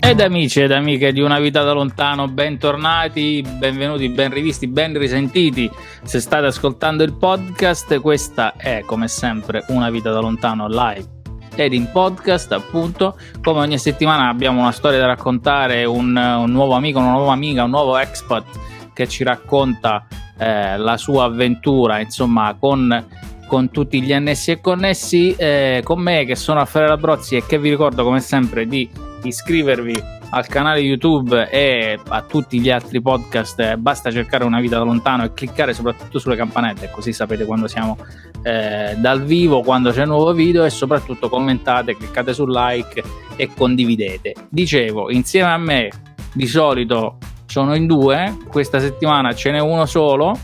Ed amici ed amiche di Una Vita da Lontano, bentornati, benvenuti, ben rivisti, ben risentiti. Se state ascoltando il podcast, questa è come sempre Una Vita da Lontano live ed in podcast, appunto. Come ogni settimana abbiamo una storia da raccontare, un nuovo amico, una nuova amica, un nuovo expat che ci racconta la sua avventura, insomma, con tutti gli annessi e connessi, con me che sono Raffaele Labrozzi e che vi ricordo come sempre di iscrivervi al canale YouTube e a tutti gli altri podcast. Basta cercare Una Vita da Lontano e cliccare soprattutto sulle campanelle, così sapete quando siamo dal vivo, quando c'è un nuovo video, e soprattutto commentate, cliccate sul like e condividete. Dicevo, insieme a me di solito sono in due, questa settimana ce n'è uno solo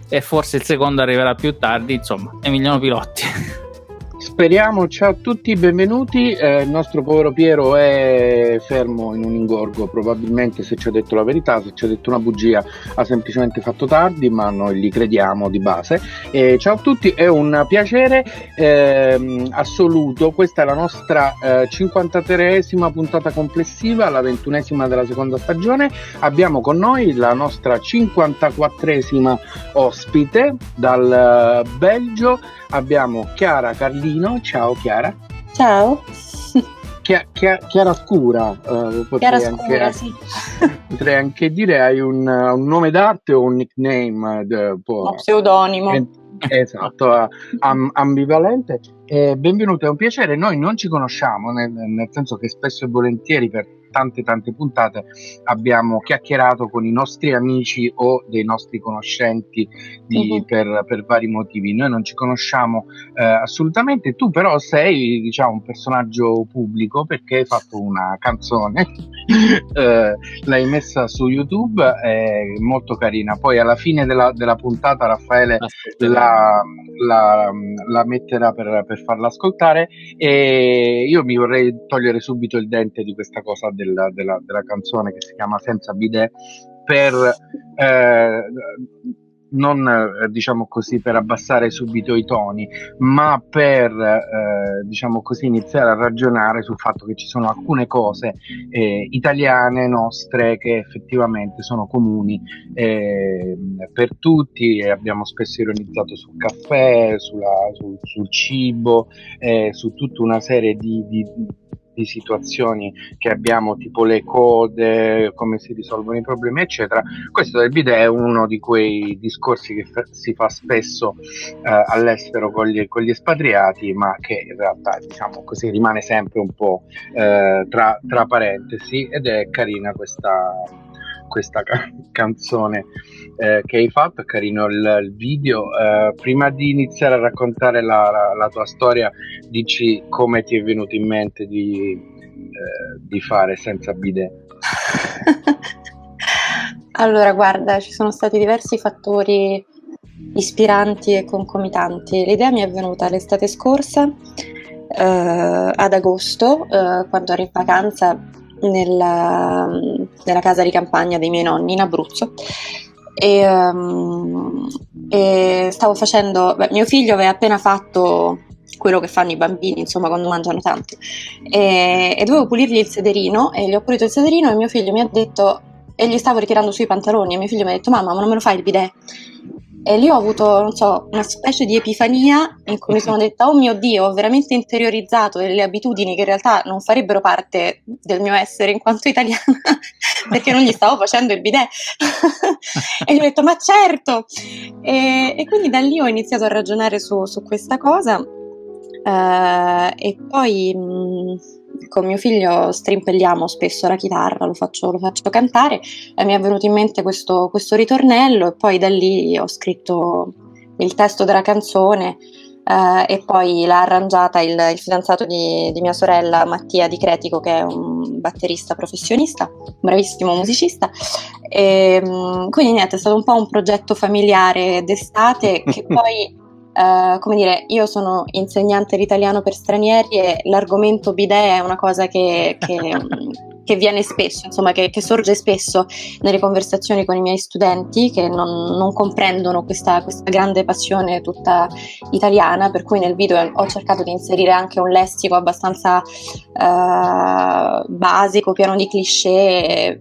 e forse il secondo arriverà più tardi, insomma, Emiliano Pilotti. Speriamo. Ciao a tutti, benvenuti. Il nostro povero Piero è fermo in un ingorgo, probabilmente, se ci ha detto la verità, se ci ha detto una bugia ha semplicemente fatto tardi, ma noi gli crediamo di base. Ciao a tutti, è un piacere assoluto. Questa è la nostra 53esima puntata complessiva, la 21esima della seconda stagione. Abbiamo con noi la nostra 54esima ospite dal Belgio. Abbiamo Chiara Carlino. Ciao Chiara. Ciao. Chiara Scura. Chiara Scura, sì. Potrei anche dire, hai un nome d'arte o un nickname? Uno pseudonimo. Esatto, ambivalente. Benvenuto, è un piacere. Noi non ci conosciamo, nel senso che spesso e volentieri per tante puntate abbiamo chiacchierato con i nostri amici o dei nostri conoscenti per vari motivi. Noi non ci conosciamo assolutamente. Tu però sei, diciamo, un personaggio pubblico perché hai fatto una canzone, l'hai messa su YouTube, è molto carina. Poi alla fine della puntata Raffaele la metterà per farla ascoltare, e io mi vorrei togliere subito il dente di questa cosa della canzone che si chiama Senza Bidet, per non diciamo così per abbassare subito i toni, ma per diciamo così iniziare a ragionare sul fatto che ci sono alcune cose italiane nostre che effettivamente sono comuni per tutti, e abbiamo spesso ironizzato sul caffè, sul cibo, su tutta una serie di situazioni che abbiamo, tipo le code, come si risolvono i problemi, eccetera. Questo del bidet è uno di quei discorsi che si fa spesso all'estero con gli espatriati, ma che in realtà, diciamo così, rimane sempre un po' tra parentesi, ed è carina questa canzone che hai fatto. È carino il video. Prima di iniziare a raccontare la tua storia, dici come ti è venuto in mente di fare Senza Bidet. Allora, guarda, ci sono stati diversi fattori ispiranti e concomitanti. L'idea mi è venuta l'estate scorsa, ad agosto, quando ero in vacanza nella casa di campagna dei miei nonni in Abruzzo, e stavo facendo, mio figlio aveva appena fatto quello che fanno i bambini, insomma, quando mangiano tanto, e dovevo pulirgli il sederino, e gli ho pulito il sederino e mio figlio mi ha detto, e gli stavo ritirando sui pantaloni, e mio figlio mi ha detto: mamma, ma non me lo fai il bidet? E lì ho avuto, non so, una specie di epifania in cui mi sono detta: oh mio Dio, ho veramente interiorizzato delle abitudini che in realtà non farebbero parte del mio essere in quanto italiana, perché non gli stavo facendo il bidet. E gli ho detto: ma certo! E quindi da lì ho iniziato a ragionare su questa cosa, e poi con mio figlio strimpelliamo spesso la chitarra, lo faccio cantare, e mi è venuto in mente questo ritornello, e poi da lì ho scritto il testo della canzone, e poi l'ha arrangiata il fidanzato di mia sorella, Mattia Di Cretico, che è un batterista professionista, un bravissimo musicista, e quindi niente, è stato un po' un progetto familiare d'estate che poi come dire, io sono insegnante di italiano per stranieri e l'argomento bidet è una cosa che che viene spesso, insomma, che sorge spesso nelle conversazioni con i miei studenti, che non comprendono questa grande passione tutta italiana, per cui nel video ho cercato di inserire anche un lessico abbastanza basico, pieno di cliché,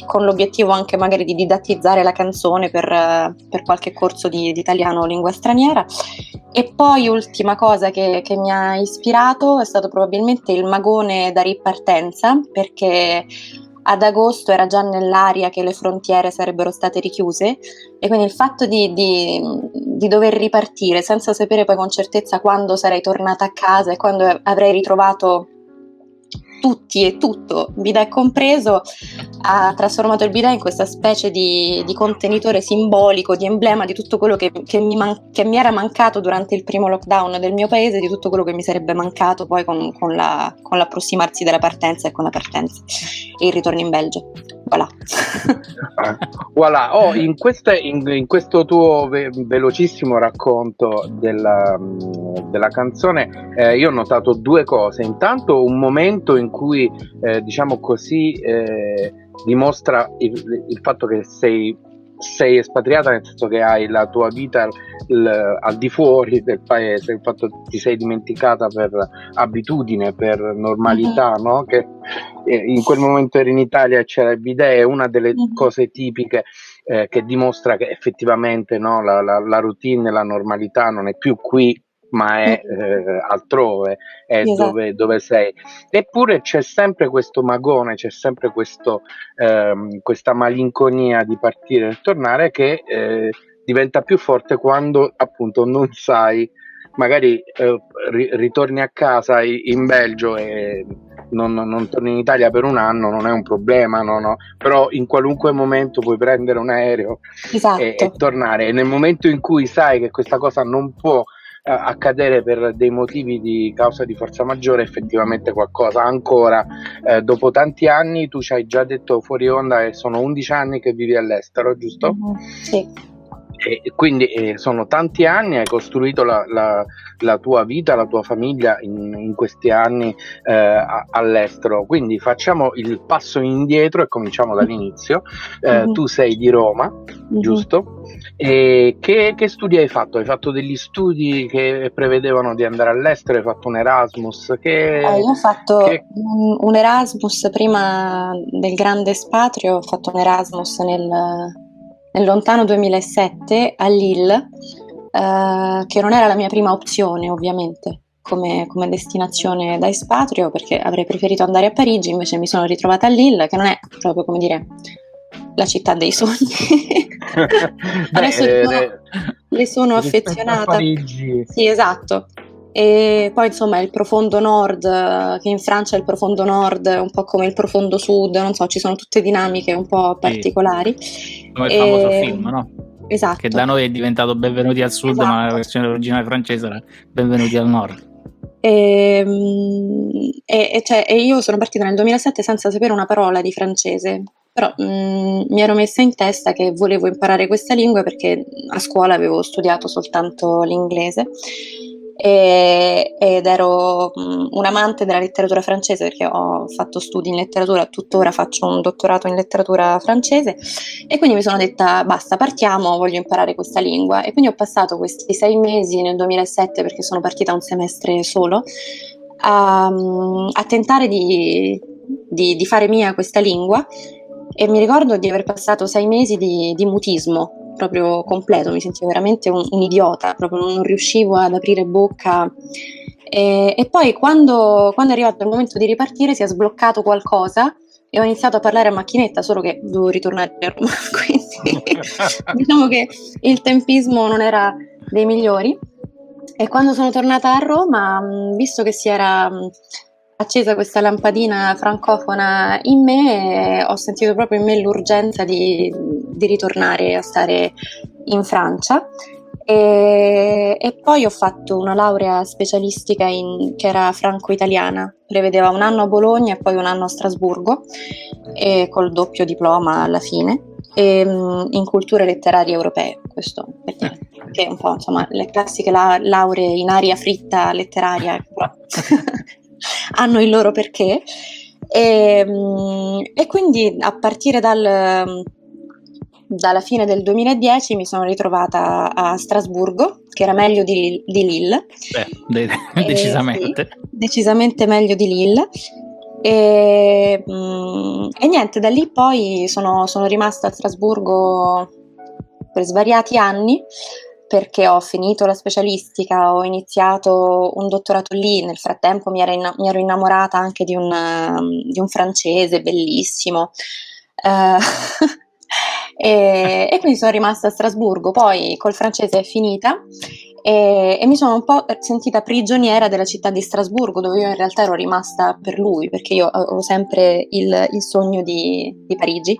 con l'obiettivo anche magari di didattizzare la canzone per qualche corso di italiano o lingua straniera. E poi ultima cosa che mi ha ispirato è stato probabilmente il magone da ripartenza, perché ad agosto era già nell'aria che le frontiere sarebbero state richiuse, e quindi il fatto di dover ripartire senza sapere poi con certezza quando sarei tornata a casa e quando avrei ritrovato tutti e tutto, bidet compreso, ha trasformato il bidet in questa specie di contenitore simbolico, di emblema di tutto quello che mi era mancato durante il primo lockdown del mio paese, di tutto quello che mi sarebbe mancato poi con l'approssimarsi della partenza e con la partenza e il ritorno in Belgio. Voilà. Voilà. In questo tuo velocissimo racconto della canzone, io ho notato due cose. Intanto un momento in cui diciamo così dimostra il fatto che sei espatriata, nel senso che hai la tua vita al di fuori del paese, il fatto che ti sei dimenticata per abitudine, per normalità, no? Che in quel momento eri in Italia e c'era il bidet, è una delle cose tipiche che dimostra che effettivamente, no, la routine, la normalità non è più qui, ma è altrove, è Esatto. dove sei. Eppure c'è sempre questo magone, c'è sempre questa malinconia di partire e tornare che diventa più forte quando appunto non sai, magari ritorni a casa in Belgio e non torni in Italia per un anno, non è un problema, no? Però in qualunque momento puoi prendere un aereo e tornare, e nel momento in cui sai che questa cosa non può accadere per dei motivi di causa di forza maggiore, effettivamente qualcosa ancora dopo tanti anni. Tu ci hai già detto fuori onda che sono 11 anni che vivi all'estero, giusto? Sì. E quindi sono tanti anni, hai costruito la tua vita, la tua famiglia in questi anni all'estero. Quindi facciamo il passo indietro e cominciamo dall'inizio. Tu sei di Roma, giusto? E che studi hai fatto? Hai fatto degli studi che prevedevano di andare all'estero? Hai fatto un Erasmus? Io ho fatto un Erasmus prima del grande espatrio, ho fatto un Erasmus nel lontano 2007 a Lille, che non era la mia prima opzione ovviamente come destinazione da espatrio, perché avrei preferito andare a Parigi, invece mi sono ritrovata a Lille, che non è proprio, come dire, la città dei sogni. Adesso le sono affezionata a Parigi. Sì, esatto. E poi insomma il profondo nord, che in Francia è il profondo nord, un po' come il profondo sud, non so, ci sono tutte dinamiche un po' particolari. Come il famoso film, no? Esatto. Che da noi è diventato Benvenuti al Sud, esatto. Ma la versione originale francese era Benvenuti al Nord. E io sono partita nel 2007 senza sapere una parola di francese, però mi ero messa in testa che volevo imparare questa lingua perché a scuola avevo studiato soltanto l'inglese ed ero un amante della letteratura francese, perché ho fatto studi in letteratura, tuttora faccio un dottorato in letteratura francese, e quindi mi sono detta basta, partiamo, voglio imparare questa lingua. E quindi ho passato questi 6 mesi nel 2007, perché sono partita un semestre solo, a tentare di fare mia questa lingua, e mi ricordo di aver passato 6 mesi di mutismo proprio completo, mi sentivo veramente un idiota, proprio non riuscivo ad aprire bocca, e poi quando è arrivato il momento di ripartire si è sbloccato qualcosa e ho iniziato a parlare a macchinetta, solo che dovevo ritornare a Roma, quindi diciamo che il tempismo non era dei migliori. E quando sono tornata a Roma, visto che si era accesa questa lampadina francofona in me, ho sentito proprio in me l'urgenza di ritornare a stare in Francia, e poi ho fatto una laurea specialistica che era franco-italiana, prevedeva un anno a Bologna e poi un anno a Strasburgo, e col doppio diploma alla fine, in culture letterarie europee, questo per dire, che è un po' insomma le classiche lauree in aria fritta letteraria, però hanno il loro perché. E quindi a partire dalla fine del 2010 mi sono ritrovata a Strasburgo, che era meglio di Lille. Decisamente. Sì, decisamente meglio di Lille. E niente, da lì poi sono rimasta a Strasburgo per svariati anni, perché ho finito la specialistica, ho iniziato un dottorato lì, nel frattempo mi ero innamorata anche di un francese bellissimo, e quindi sono rimasta a Strasburgo. Poi col francese è finita e mi sono un po' sentita prigioniera della città di Strasburgo, dove io in realtà ero rimasta per lui, perché io avevo sempre il sogno di Parigi.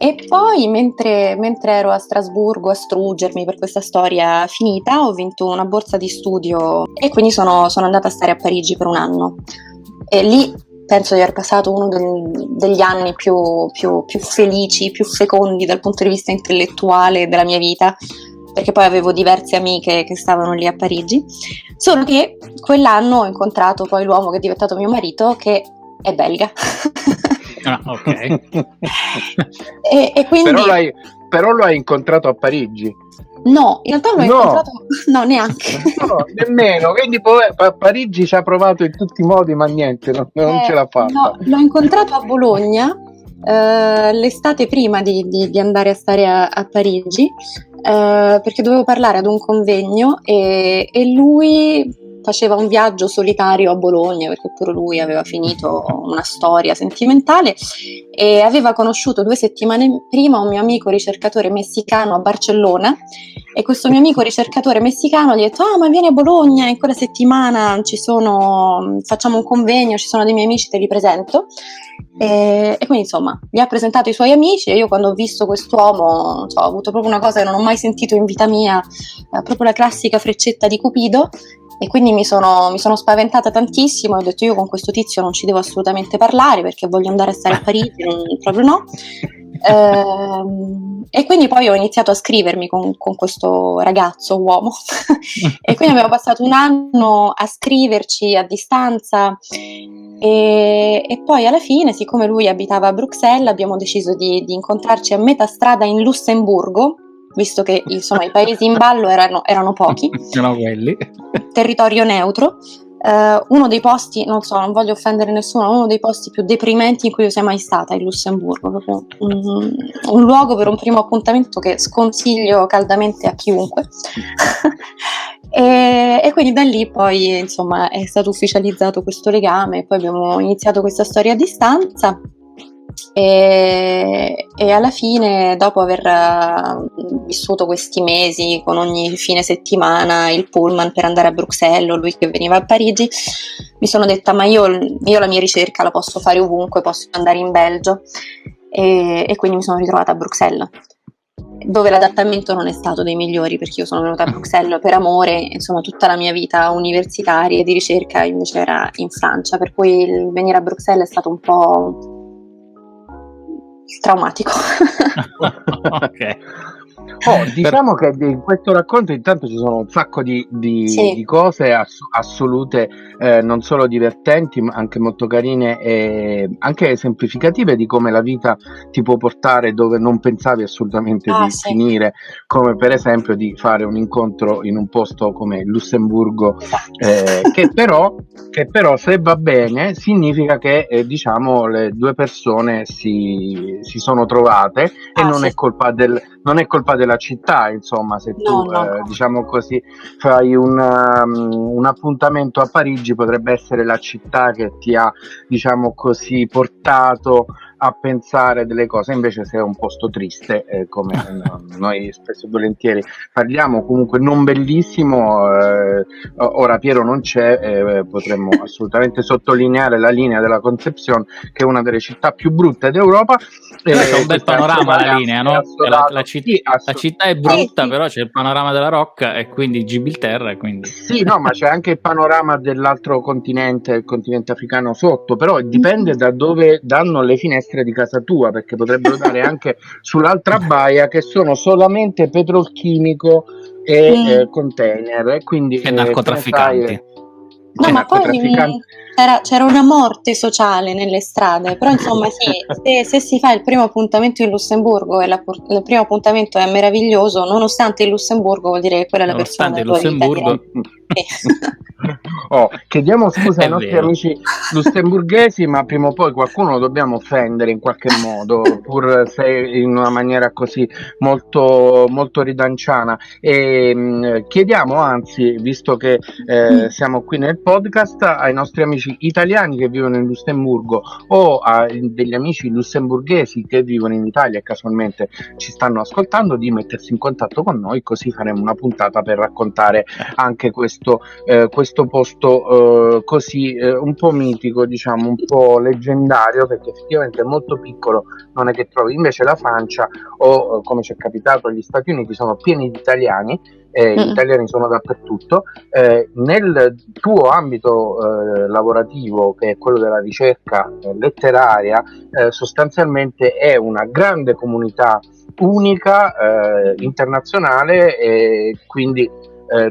E poi mentre ero a Strasburgo a struggermi per questa storia finita, ho vinto una borsa di studio e quindi sono andata a stare a Parigi per un anno. E lì penso di aver passato uno degli anni più felici, più fecondi dal punto di vista intellettuale della mia vita, perché poi avevo diverse amiche che stavano lì a Parigi. Solo che quell'anno ho incontrato poi l'uomo che è diventato mio marito, che è belga. Ah, ok. e quindi... Però lo hai incontrato a Parigi? No, in realtà l'ho incontrato... No, neanche. No, nemmeno. Quindi a Parigi ci ha provato in tutti i modi, ma niente, non ce l'ha fatta. No, l'ho incontrato a Bologna l'estate prima di andare a stare a Parigi, perché dovevo parlare ad un convegno e lui faceva un viaggio solitario a Bologna, perché pure lui aveva finito una storia sentimentale e aveva conosciuto 2 settimane prima un mio amico ricercatore messicano a Barcellona, e questo mio amico ricercatore messicano gli ha detto: ma vieni a Bologna, in quella settimana facciamo un convegno, ci sono dei miei amici, te li presento. E quindi insomma gli ha presentato i suoi amici e io, quando ho visto quest'uomo, ho avuto proprio una cosa che non ho mai sentito in vita mia, proprio la classica freccetta di Cupido, e quindi mi sono spaventata tantissimo e ho detto: io con questo tizio non ci devo assolutamente parlare, perché voglio andare a stare a Parigi, proprio no. E quindi poi ho iniziato a scrivermi con questo ragazzo uomo e quindi abbiamo passato un anno a scriverci a distanza e poi alla fine, siccome lui abitava a Bruxelles, abbiamo deciso di incontrarci a metà strada in Lussemburgo, visto che insomma i paesi in ballo erano pochi. Sono quelli. Territorio neutro. Uno dei posti, non voglio offendere nessuno, uno dei posti più deprimenti in cui io sia mai stata, in Lussemburgo, proprio un luogo per un primo appuntamento che sconsiglio caldamente a chiunque. E quindi da lì poi insomma è stato ufficializzato questo legame, poi abbiamo iniziato questa storia a distanza. E alla fine, dopo aver vissuto questi mesi con ogni fine settimana il pullman per andare a Bruxelles o lui che veniva a Parigi, mi sono detta: ma io la mia ricerca la posso fare ovunque, posso andare in Belgio, e quindi mi sono ritrovata a Bruxelles, dove l'adattamento non è stato dei migliori, perché io sono venuta a Bruxelles per amore, insomma tutta la mia vita universitaria e di ricerca invece era in Francia, per cui il venire a Bruxelles è stato un po' traumatico. Ok. Diciamo che in questo racconto intanto ci sono un sacco di cose assolute, non solo divertenti, ma anche molto carine e anche esemplificative di come la vita ti può portare dove non pensavi assolutamente di finire, come per esempio di fare un incontro in un posto come Lussemburgo, che però se va bene significa che diciamo le 2 persone si sono trovate e non è colpa della città, insomma, se tu diciamo così fai un appuntamento a Parigi, potrebbe essere la città che ti ha, diciamo così, portato a pensare delle cose, invece se è un posto triste, come noi spesso e volentieri parliamo, comunque non bellissimo, ora Piero non c'è, potremmo assolutamente sottolineare la linea della Concepción, che è una delle città più brutte d'Europa. C'è un bel panorama la linea, no? La città è brutta, però c'è il panorama della Rocca e quindi Gibilterra. Quindi... Sì, no, ma c'è anche il panorama dell'altro continente, il continente africano sotto, però dipende da dove danno le finestre di casa tua, perché potrebbero dare anche sull'altra baia, che sono solamente petrolchimico e container, quindi e narcotrafficanti. No, ma poi c'era una morte sociale nelle strade, però insomma sì, se si fa il primo appuntamento in Lussemburgo e il primo appuntamento è meraviglioso, nonostante il Lussemburgo, vuol dire che quella è la persona Nonostante della il tua vita, Lussemburgo, Chiediamo scusa è ai nostri vero. amici lussemburghesi, ma prima o poi qualcuno lo dobbiamo offendere in qualche modo, pur se in una maniera così molto, molto ridanciana. E chiediamo, anzi, visto che siamo qui nel podcast, ai nostri amici italiani che vivono in Lussemburgo o a degli amici lussemburghesi che vivono in Italia e casualmente ci stanno ascoltando, di mettersi in contatto con noi, così faremo una puntata per raccontare anche questo posto così un po' mitico, diciamo, un po' leggendario, perché effettivamente è molto piccolo, non è che trovi. Invece la Francia o come ci è capitato gli Stati Uniti sono pieni di italiani, gli italiani sono dappertutto. Nel tuo ambito lavorativo, che è quello della ricerca letteraria, sostanzialmente è una grande comunità unica, internazionale, e quindi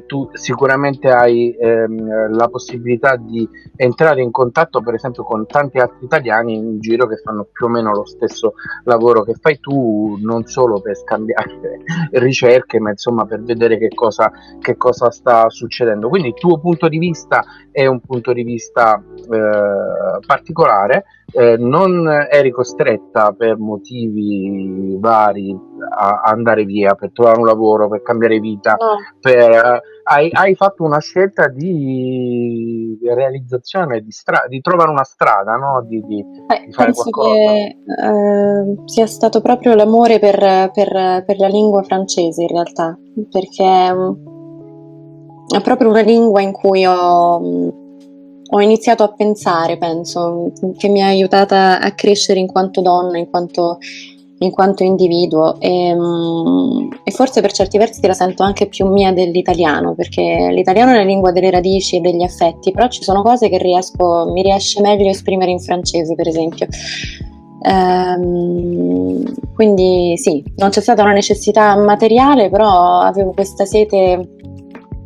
tu sicuramente hai la possibilità di entrare in contatto per esempio con tanti altri italiani in giro che fanno più o meno lo stesso lavoro che fai tu, non solo per scambiare ricerche, ma insomma per vedere che cosa sta succedendo. Quindi il tuo punto di vista è un punto di vista particolare. Non eri costretta per motivi vari a andare via per trovare un lavoro, per cambiare vita, no. hai fatto una scelta di realizzazione, di trovare una strada, no? di fare Penso qualcosa. che sia stato proprio l'amore per la lingua francese in realtà, perché è proprio una lingua in cui ho iniziato a pensare, penso, che mi ha aiutata a crescere in quanto donna, in quanto individuo, e forse per certi versi la sento anche più mia dell'italiano, perché l'italiano è la lingua delle radici e degli affetti, però ci sono cose che mi riesce meglio esprimere in francese, per esempio. Quindi sì, non c'è stata una necessità materiale, però avevo questa sete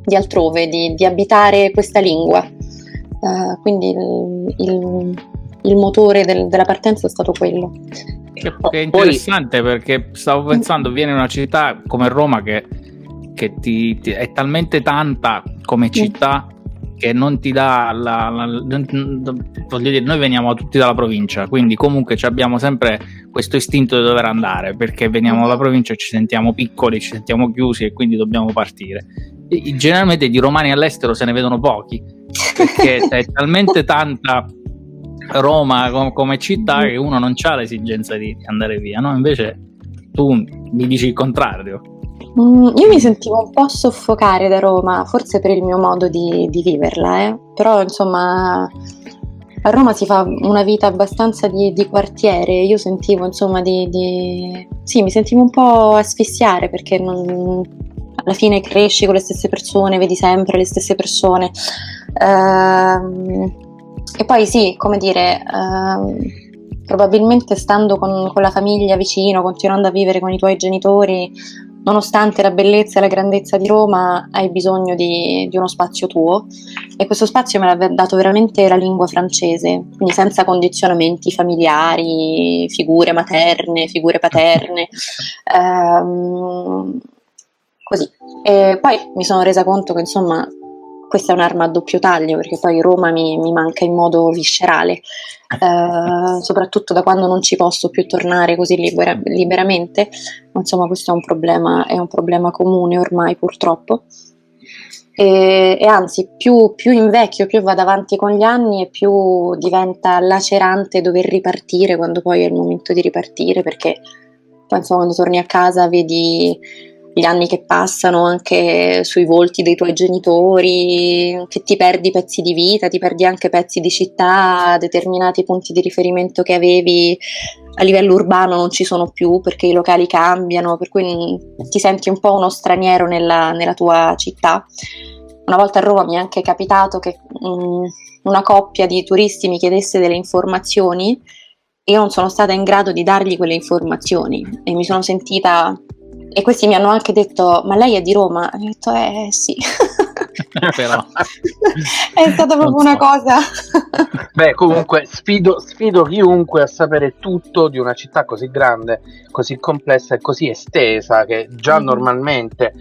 di altrove, di abitare questa lingua. Quindi il motore della partenza è stato quello. Che è interessante, perché stavo pensando, viene in una città come Roma che è talmente tanta come città che non ti dà voglio dire, noi veniamo tutti dalla provincia, quindi comunque abbiamo sempre questo istinto di dover andare, perché veniamo dalla provincia e ci sentiamo piccoli, ci sentiamo chiusi e quindi dobbiamo partire. E generalmente di romani all'estero se ne vedono pochi, perché è talmente tanta Roma come città che uno non c'ha l'esigenza di andare via, no? Invece tu mi dici il contrario. Io mi sentivo un po' soffocare da Roma, forse per il mio modo di viverla, però insomma a Roma si fa una vita abbastanza di quartiere. Io sentivo insomma sì, mi sentivo un po' asfissiare, perché alla fine cresci con le stesse persone, vedi sempre le stesse persone, e poi sì, come dire, probabilmente stando con la famiglia vicino, continuando a vivere con i tuoi genitori, nonostante la bellezza e la grandezza di Roma, hai bisogno di uno spazio tuo, e questo spazio me l'ha dato veramente la lingua francese, quindi senza condizionamenti familiari, figure materne, figure paterne, così. E poi mi sono resa conto che insomma questa è un'arma a doppio taglio, perché poi Roma mi manca in modo viscerale, soprattutto da quando non ci posso più tornare così liberamente. Ma insomma questo è un problema comune ormai, purtroppo, e anzi più invecchio, più vado avanti con gli anni e più diventa lacerante dover ripartire quando poi è il momento di ripartire, perché poi insomma quando torni a casa vedi gli anni che passano anche sui volti dei tuoi genitori, che ti perdi pezzi di vita, ti perdi anche pezzi di città, determinati punti di riferimento che avevi a livello urbano non ci sono più, perché i locali cambiano, per cui ti senti un po' uno straniero nella tua città. Una volta a Roma mi è anche capitato che una coppia di turisti mi chiedesse delle informazioni e io non sono stata in grado di dargli quelle informazioni, e mi sono sentita... E questi mi hanno anche detto: ma lei è di Roma? E ho detto sì. Però è stata proprio una cosa. Beh, comunque sfido chiunque a sapere tutto di una città così grande, così complessa e così estesa che già normalmente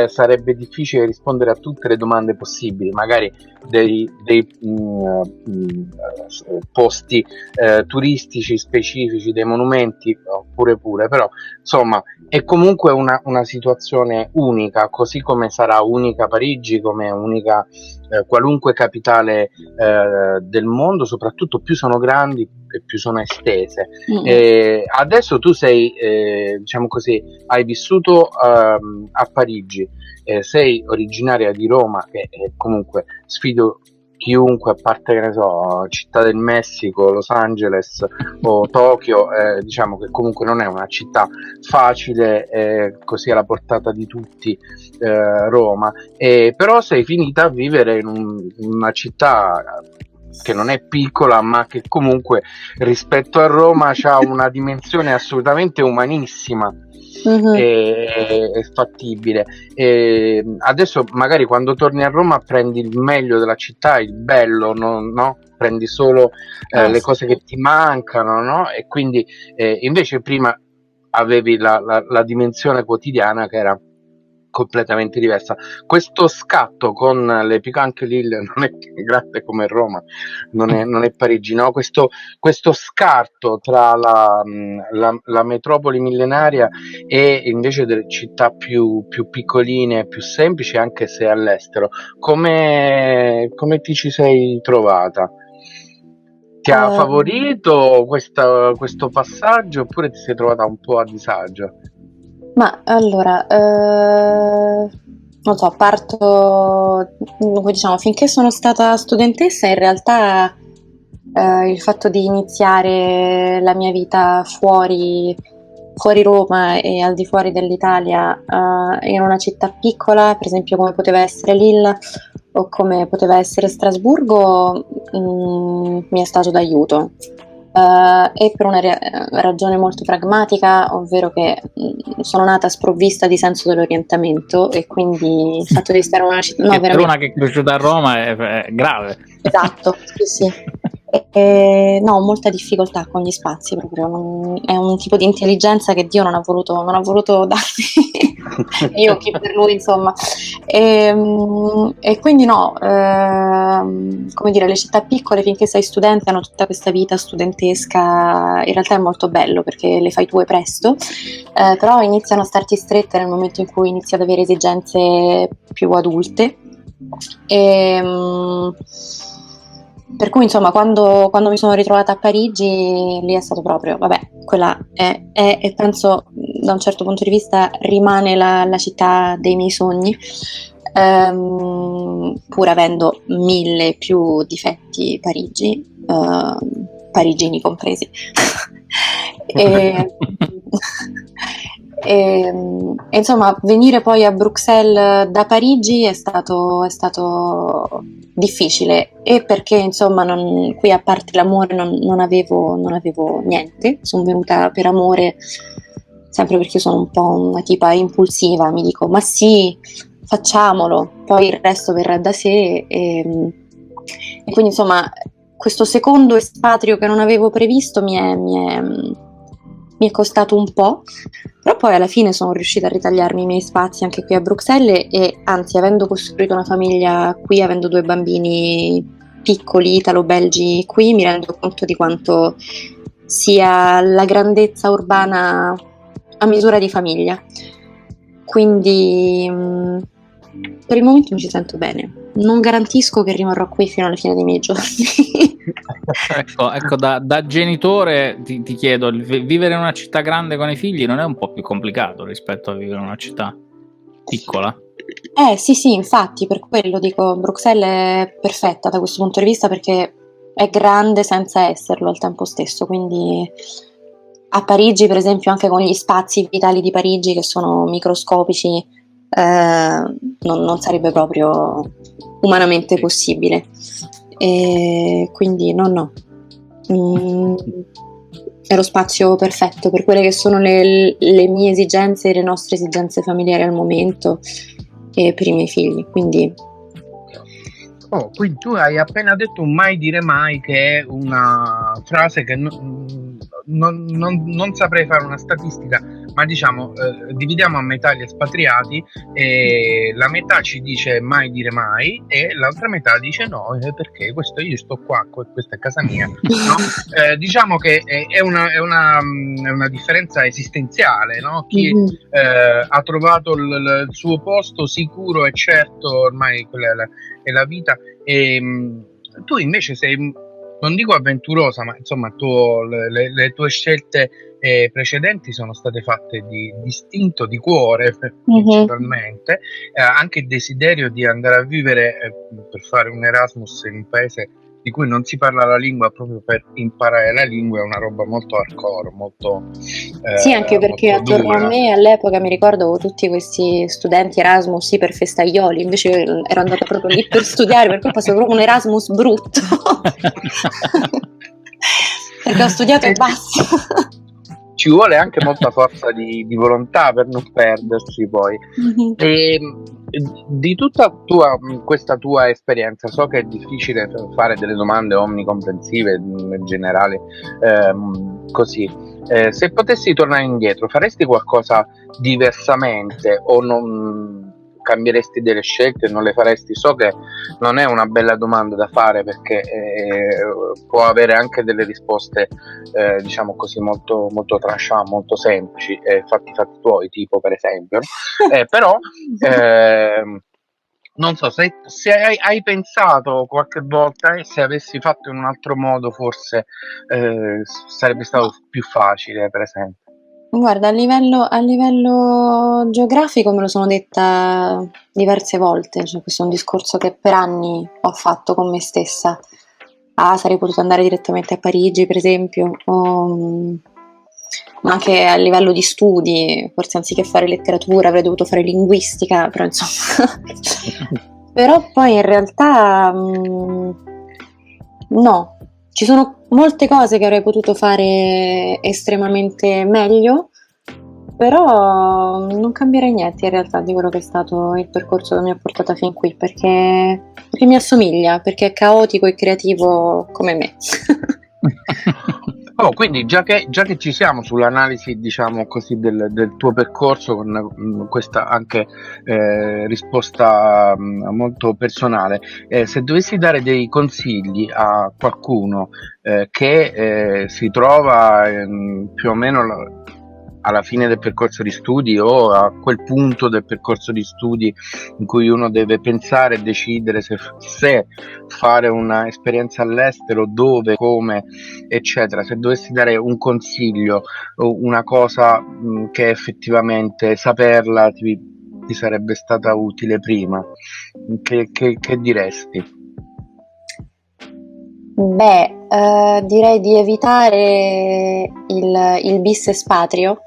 sarebbe difficile rispondere a tutte le domande possibili, magari dei posti turistici specifici, dei monumenti, pure, però insomma è comunque una situazione unica, così come sarà unica Parigi, come unica qualunque capitale del mondo, soprattutto più sono grandi e più sono estese. Adesso tu sei, diciamo così, hai vissuto a Parigi, sei originaria di Roma, che comunque sfido chiunque, a parte che ne so, Città del Messico, Los Angeles o Tokyo, diciamo che comunque non è una città facile, così alla portata di tutti, Roma, però sei finita a vivere in una città che non è piccola, ma che comunque rispetto a Roma ha una dimensione assolutamente umanissima. È fattibile. Adesso magari quando torni a Roma prendi il meglio della città, il bello, no? Prendi solo le cose che ti mancano, no? E quindi invece prima avevi la dimensione quotidiana che era completamente diversa. Questo scatto con le anche Lille non è grande come Roma, non è Parigi, no? Questo scarto tra la metropoli millenaria e invece delle città più piccoline, più semplici, anche se all'estero, come ti ci sei trovata? Ti ha favorito questo passaggio, oppure ti sei trovata un po' a disagio? Ma allora, non so, parto, diciamo, finché sono stata studentessa, in realtà il fatto di iniziare la mia vita fuori Roma e al di fuori dell'Italia, in una città piccola, per esempio come poteva essere Lille o come poteva essere Strasburgo, mi è stato d'aiuto. E per una ragione molto pragmatica, ovvero che sono nata sprovvista di senso dell'orientamento, e quindi il fatto di stare in una città, no, per una che è cresciuta a Roma è grave. Esatto, sì. No, ho molta difficoltà con gli spazi, proprio è un tipo di intelligenza che Dio non ha voluto darmi. Io chi per lui, insomma. E quindi no, come dire, le città piccole, finché sei studente, hanno tutta questa vita studentesca. In realtà è molto bello perché le fai tue presto, però iniziano a starti strette nel momento in cui inizi ad avere esigenze più adulte. Per cui insomma quando mi sono ritrovata a Parigi, lì è stato proprio, vabbè, quella è e penso da un certo punto di vista rimane la città dei miei sogni, pur avendo 1000 più difetti Parigi, parigini compresi. E insomma, venire poi a Bruxelles da Parigi è stato difficile, e perché insomma qui, a parte l'amore, non avevo niente. Sono venuta per amore, sempre perché sono un po' una tipa impulsiva, mi dico ma sì, facciamolo, poi il resto verrà da sé, e quindi insomma questo secondo espatrio che non avevo previsto mi è costato un po', però poi alla fine sono riuscita a ritagliarmi i miei spazi anche qui a Bruxelles, e anzi, avendo costruito una famiglia qui, avendo 2 bambini piccoli italo-belgi qui, mi rendo conto di quanto sia la grandezza urbana a misura di famiglia. Quindi per il momento mi ci sento bene. Non garantisco che rimarrò qui fino alla fine dei miei giorni. Ecco, da genitore ti chiedo, vivere in una città grande con i figli non è un po' più complicato rispetto a vivere in una città piccola? Sì, infatti, per quello dico, Bruxelles è perfetta da questo punto di vista, perché è grande senza esserlo al tempo stesso, quindi a Parigi, per esempio, anche con gli spazi vitali di Parigi che sono microscopici, non sarebbe proprio umanamente possibile. E quindi no. È lo spazio perfetto per quelle che sono le mie esigenze e le nostre esigenze familiari al momento, e per i miei figli, quindi Oh, quindi tu hai appena detto un mai dire mai, che è una frase che non saprei fare una statistica, ma diciamo dividiamo a metà gli espatriati e la metà ci dice mai dire mai e l'altra metà dice no, perché questo io sto qua, questa è casa mia, no? Diciamo che è una differenza esistenziale, no? Chi ha trovato il suo posto sicuro e certo, ormai quella è la vita. E tu invece sei, non dico avventurosa, ma insomma le tue scelte precedenti sono state fatte di istinto, di cuore principalmente, anche il desiderio di andare a vivere per fare un Erasmus in un paese di cui non si parla la lingua, proprio per imparare la lingua, è una roba molto hardcore, molto sì, anche perché attorno dura. a me all'epoca mi ricordo tutti questi studenti Erasmus sì, per festaioli, invece io ero andata proprio lì per studiare, per cui ho passato proprio un Erasmus brutto perché ho studiato e basta. Ci vuole anche molta forza di volontà per non perdersi poi. E di tutta questa tua esperienza, so che è difficile fare delle domande omnicomprensive in generale, così. Se potessi tornare indietro, faresti qualcosa diversamente o non cambieresti delle scelte, non le faresti? So che non è una bella domanda da fare perché può avere anche delle risposte diciamo così molto, molto tranchant, molto semplici, fatti tuoi, tipo per esempio, però non so se hai pensato qualche volta, se avessi fatto in un altro modo forse sarebbe stato più facile, per esempio. Guarda, a livello geografico me lo sono detta diverse volte, cioè questo è un discorso che per anni ho fatto con me stessa. Sarei potuta andare direttamente a Parigi, per esempio, ma anche a livello di studi, forse anziché fare letteratura avrei dovuto fare linguistica, però insomma. Però poi in realtà no, ci sono molte cose che avrei potuto fare estremamente meglio, però non cambierei niente in realtà di quello che è stato il percorso che mi ha portata fin qui, perché mi assomiglia, perché è caotico e creativo come me. Oh, quindi già che ci siamo sull'analisi, diciamo così, del tuo percorso, con questa anche risposta molto personale, se dovessi dare dei consigli a qualcuno che si trova più o meno alla fine del percorso di studi o a quel punto del percorso di studi in cui uno deve pensare e decidere se fare una esperienza all'estero, dove, come, eccetera, se dovessi dare un consiglio o una cosa che effettivamente saperla ti sarebbe stata utile prima, che diresti? Beh, direi di evitare il bis espatrio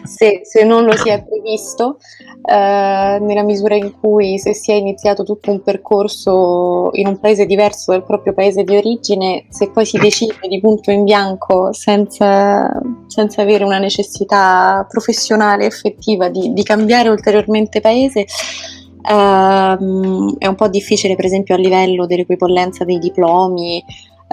se non lo si è previsto, nella misura in cui se si è iniziato tutto un percorso in un paese diverso dal proprio paese di origine, se poi si decide di punto in bianco senza avere una necessità professionale effettiva di cambiare ulteriormente paese, è un po' difficile, per esempio a livello dell'equipollenza dei diplomi,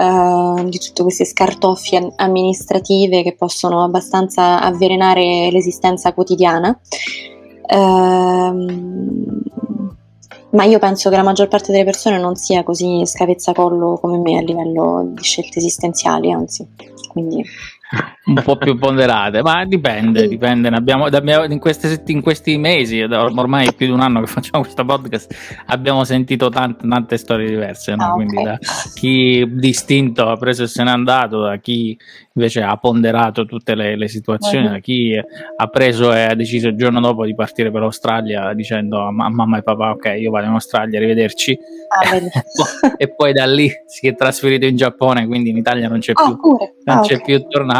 di tutte queste scartoffie amministrative che possono abbastanza avvelenare l'esistenza quotidiana. Ma io penso che la maggior parte delle persone non sia così scavezzacollo come me a livello di scelte esistenziali, anzi, quindi un po' più ponderate, ma dipende, ne abbiamo in questi mesi, ormai più di un anno che facciamo questo podcast, abbiamo sentito tante storie diverse, no? Quindi okay. Da chi distinto ha preso e se n'è andato, da chi invece ha ponderato tutte le situazioni, da chi ha preso e ha deciso il giorno dopo di partire per l'Australia dicendo a mamma e papà ok, io vado in Australia, arrivederci, e poi da lì si è trasferito in Giappone, quindi in Italia non c'è più, c'è più tornato.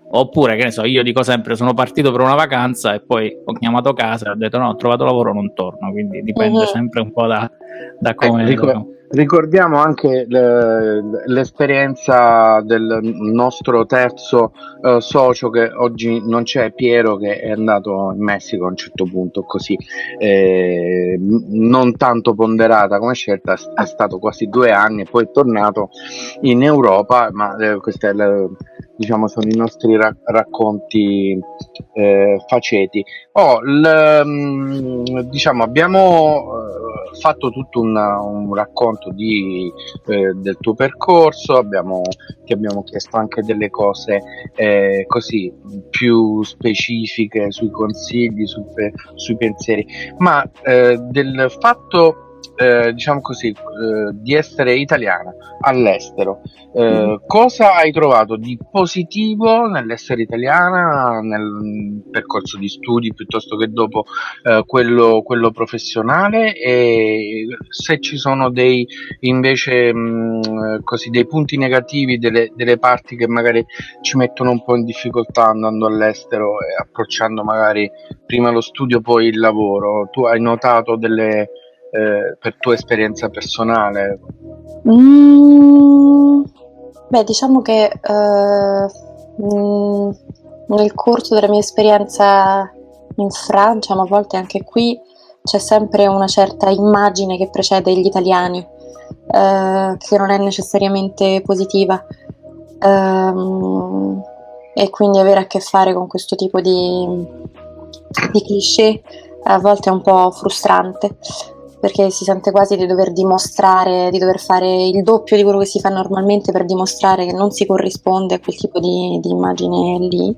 Oppure, che ne so, io dico sempre, sono partito per una vacanza e poi ho chiamato casa e ho detto no, ho trovato lavoro, non torno, quindi dipende sempre un po' da come Ricordiamo anche l'esperienza del nostro terzo socio che oggi non c'è, Piero, che è andato in Messico a un certo punto, così non tanto ponderata come scelta, è stato quasi 2 anni e poi è tornato in Europa, ma questa è diciamo sono i nostri racconti faceti. Diciamo abbiamo fatto tutto un racconto del tuo percorso, ti abbiamo chiesto anche delle cose così più specifiche sui consigli, sui pensieri, ma del fatto diciamo così di essere italiana all'estero, cosa hai trovato di positivo nell'essere italiana nel percorso di studi piuttosto che dopo quello professionale, e se ci sono invece così dei punti negativi, delle parti che magari ci mettono un po' in difficoltà andando all'estero e approcciando magari prima lo studio poi il lavoro. Tu hai notato per tua esperienza personale? Beh, diciamo che nel corso della mia esperienza in Francia, ma a volte anche qui, c'è sempre una certa immagine che precede gli italiani, che non è necessariamente positiva, e quindi avere a che fare con questo tipo di cliché a volte è un po' frustrante, perché si sente quasi di dover dimostrare, di dover fare il doppio di quello che si fa normalmente per dimostrare che non si corrisponde a quel tipo di immagine lì.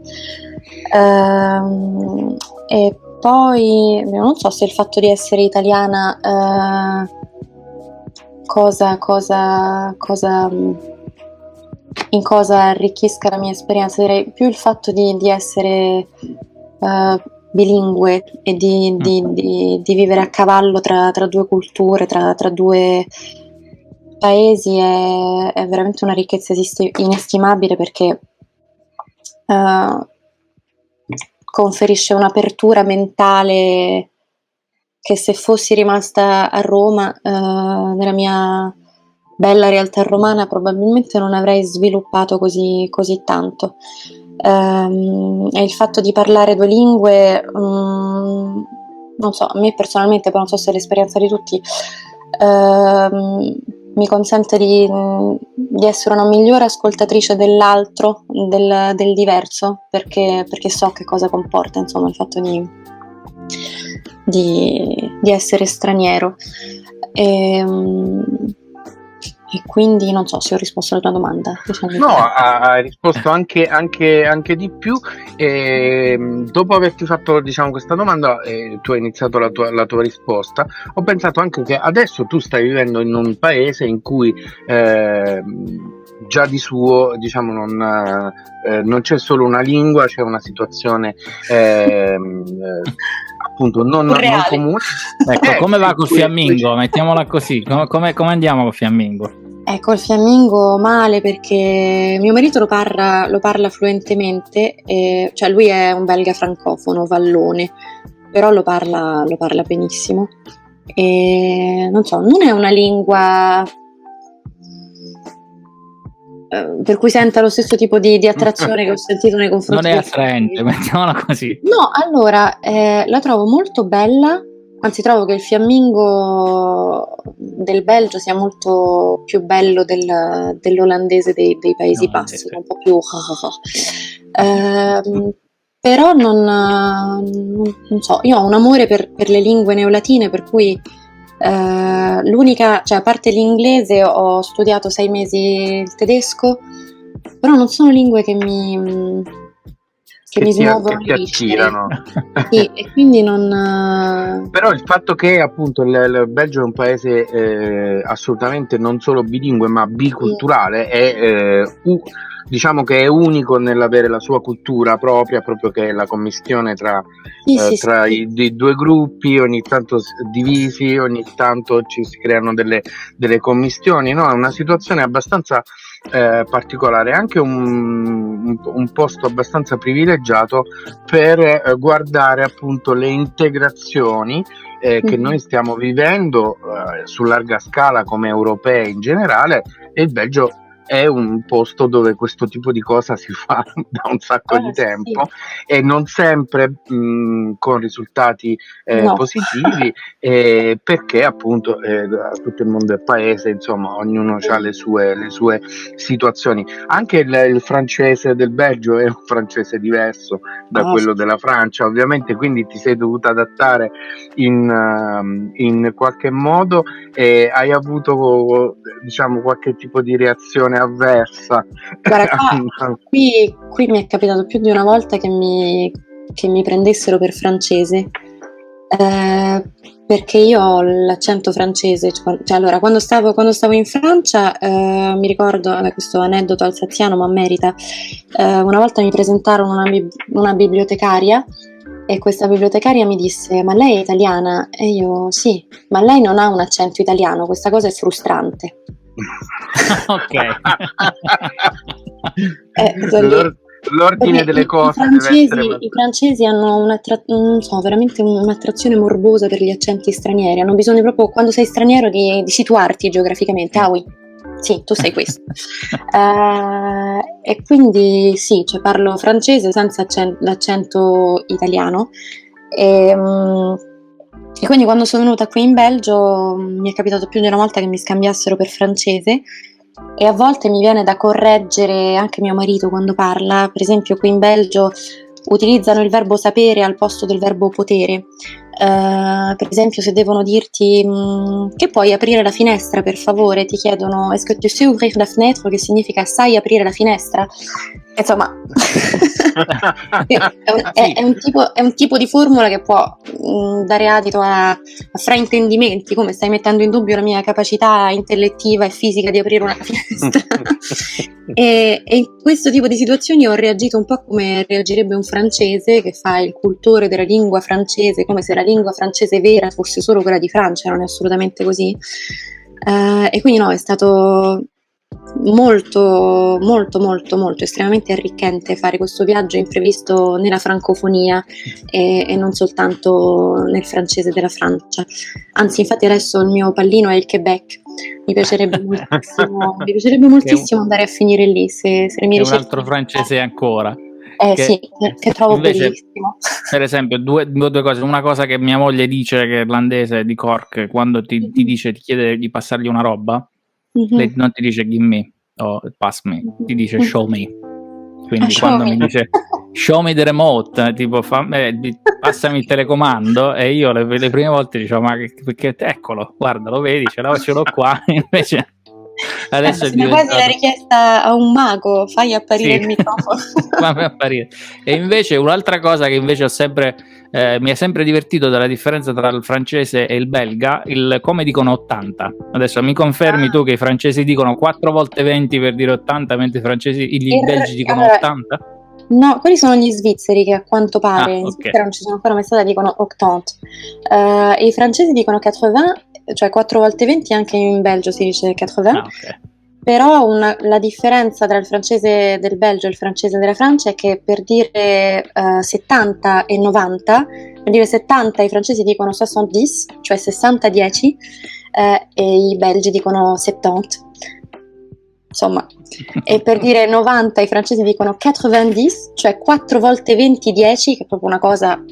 E poi non so se il fatto di essere italiana in cosa arricchisca la mia esperienza. Direi più il fatto di essere bilingue e di vivere a cavallo tra due culture, tra due paesi è veramente una ricchezza inestimabile, perché conferisce un'apertura mentale che, se fossi rimasta a Roma, nella mia bella realtà romana, probabilmente non avrei sviluppato così tanto. E il fatto di parlare 2 lingue, non so, a me personalmente, poi non so se è l'esperienza di tutti, mi consente di essere una migliore ascoltatrice dell'altro, del diverso, perché so che cosa comporta, insomma, il fatto di essere straniero. E quindi non so se ho risposto alla tua domanda. No, hai risposto anche di più. Dopo averti fatto, diciamo, questa domanda, tu hai iniziato la tua risposta. Ho pensato anche che adesso tu stai vivendo in un paese in cui già di suo, diciamo, non c'è solo una lingua, c'è una situazione appunto non comune. Ecco, come va col fiammingo? Mettiamola così, come andiamo col fiammingo? Col fiammingo male, perché mio marito lo parla fluentemente, cioè lui è un belga francofono, vallone, però lo parla benissimo, e non so, non è una lingua per cui senta lo stesso tipo di attrazione che ho sentito nei confronti. Non è attraente, mettiamola così. No, allora, la trovo molto bella, anzi trovo che il fiammingo del Belgio sia molto più bello dell'olandese dei Paesi Bassi, un po' più però non so, io ho un amore per le lingue neolatine, per cui l'unica, cioè a parte l'inglese ho studiato 6 mesi il tedesco, però non sono lingue che mi smuovono, che ti attirano. Sì, e quindi non. Però il fatto che appunto il Belgio è un paese assolutamente non solo bilingue ma biculturale, è diciamo che è unico nell'avere la sua cultura propria, proprio che è la commistione tra i due gruppi, ogni tanto divisi, ogni tanto ci si creano delle commistioni, no? È una situazione abbastanza particolare, anche un posto abbastanza privilegiato per guardare appunto le integrazioni che noi stiamo vivendo su larga scala come europei in generale, e il Belgio è un posto dove questo tipo di cosa si fa da un sacco di tempo, sì. E non sempre con risultati positivi, perché appunto tutto il mondo è paese, insomma ognuno ha le sue situazioni. Anche il francese del Belgio è un francese diverso da quello della Francia, ovviamente, quindi ti sei dovuta adattare in qualche modo, e hai avuto, diciamo, qualche tipo di reazione avversa? Guarda, qui mi è capitato più di una volta che mi prendessero per francese, perché io ho l'accento francese. Cioè, allora, quando stavo in Francia, mi ricordo, questo aneddoto alsaziano ma merita, una volta mi presentarono una bibliotecaria, e questa bibliotecaria mi disse: ma lei è italiana? E io: sì, ma lei non ha un accento italiano, questa cosa è frustrante. Ok. L'ordine delle cose i francesi hanno veramente un'attrazione morbosa per gli accenti stranieri, hanno bisogno proprio, quando sei straniero, di situarti geograficamente. Ah oui, sì, tu sei questo. E quindi sì, cioè parlo francese senza l'accento italiano, e quindi quando sono venuta qui in Belgio mi è capitato più di una volta che mi scambiassero per francese, e a volte mi viene da correggere anche mio marito quando parla. Per esempio, qui in Belgio utilizzano il verbo sapere al posto del verbo potere. Per esempio, se devono dirti che puoi aprire la finestra, per favore, ti chiedono: est-ce que tu sais ouvrir la fenêtre, che significa sai aprire la finestra. Insomma, è un tipo di formula che può dare adito a fraintendimenti, come stai mettendo in dubbio la mia capacità intellettiva e fisica di aprire una finestra. E in questo tipo di situazioni ho reagito un po' come reagirebbe un francese che fa il cultore della lingua francese, come se la lingua francese vera fosse solo quella di Francia. Non è assolutamente così, e quindi no, è stato molto molto molto molto estremamente arricchente fare questo viaggio imprevisto nella francofonia, e non soltanto nel francese della Francia. Anzi, infatti adesso il mio pallino è il Quebec. Mi piacerebbe moltissimo andare a finire lì, se le mie ricerche. Un altro francese ancora. Sì, che trovo invece, bellissimo. Per esempio, due cose. Una cosa che mia moglie dice, che è irlandese, di Cork, quando ti chiede di passargli una roba, lei non ti dice give me o pass me, ti dice show me. Quindi quando mi dice show me the remote, tipo passami il telecomando, e io le prime volte dicevo: ma perché eccolo, guarda, lo vedi, ce l'ho qua. Invece adesso è quasi la richiesta a un mago: fai apparire il microfono. Fammi apparire. E invece un'altra cosa che invece ho sempre mi è sempre divertito della differenza tra il francese e il belga, il come dicono 80. Adesso mi confermi tu che i francesi dicono 4 volte 20 per dire 80, mentre i belgi dicono 80? No, quelli sono gli svizzeri, che a quanto pare in Svizzera non ci sono ancora mai stati, dicono 80. E i francesi dicono 80, cioè 4 volte 20, anche in Belgio si dice 80. Okay. Però la differenza tra il francese del Belgio e il francese della Francia è che per dire 70 e 90, per dire 70 i francesi dicono 70, cioè 60-10, e i belgi dicono 70. Insomma, e per dire 90 i francesi dicono 90, cioè 4 volte 20, 10, che è proprio una cosa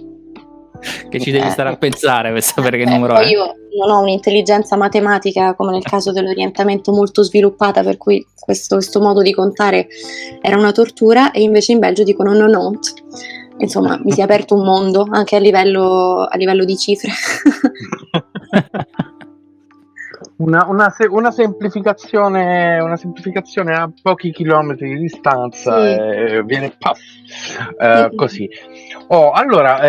che ci devi stare a pensare per sapere che numero poi è. Io non ho un'intelligenza matematica, come nel caso dell'orientamento, molto sviluppata, per cui questo modo di contare era una tortura, e invece in Belgio dicono 90. Insomma, mi si è aperto un mondo anche a livello di cifre. Una semplificazione a pochi chilometri di distanza, sì. Viene così. Allora,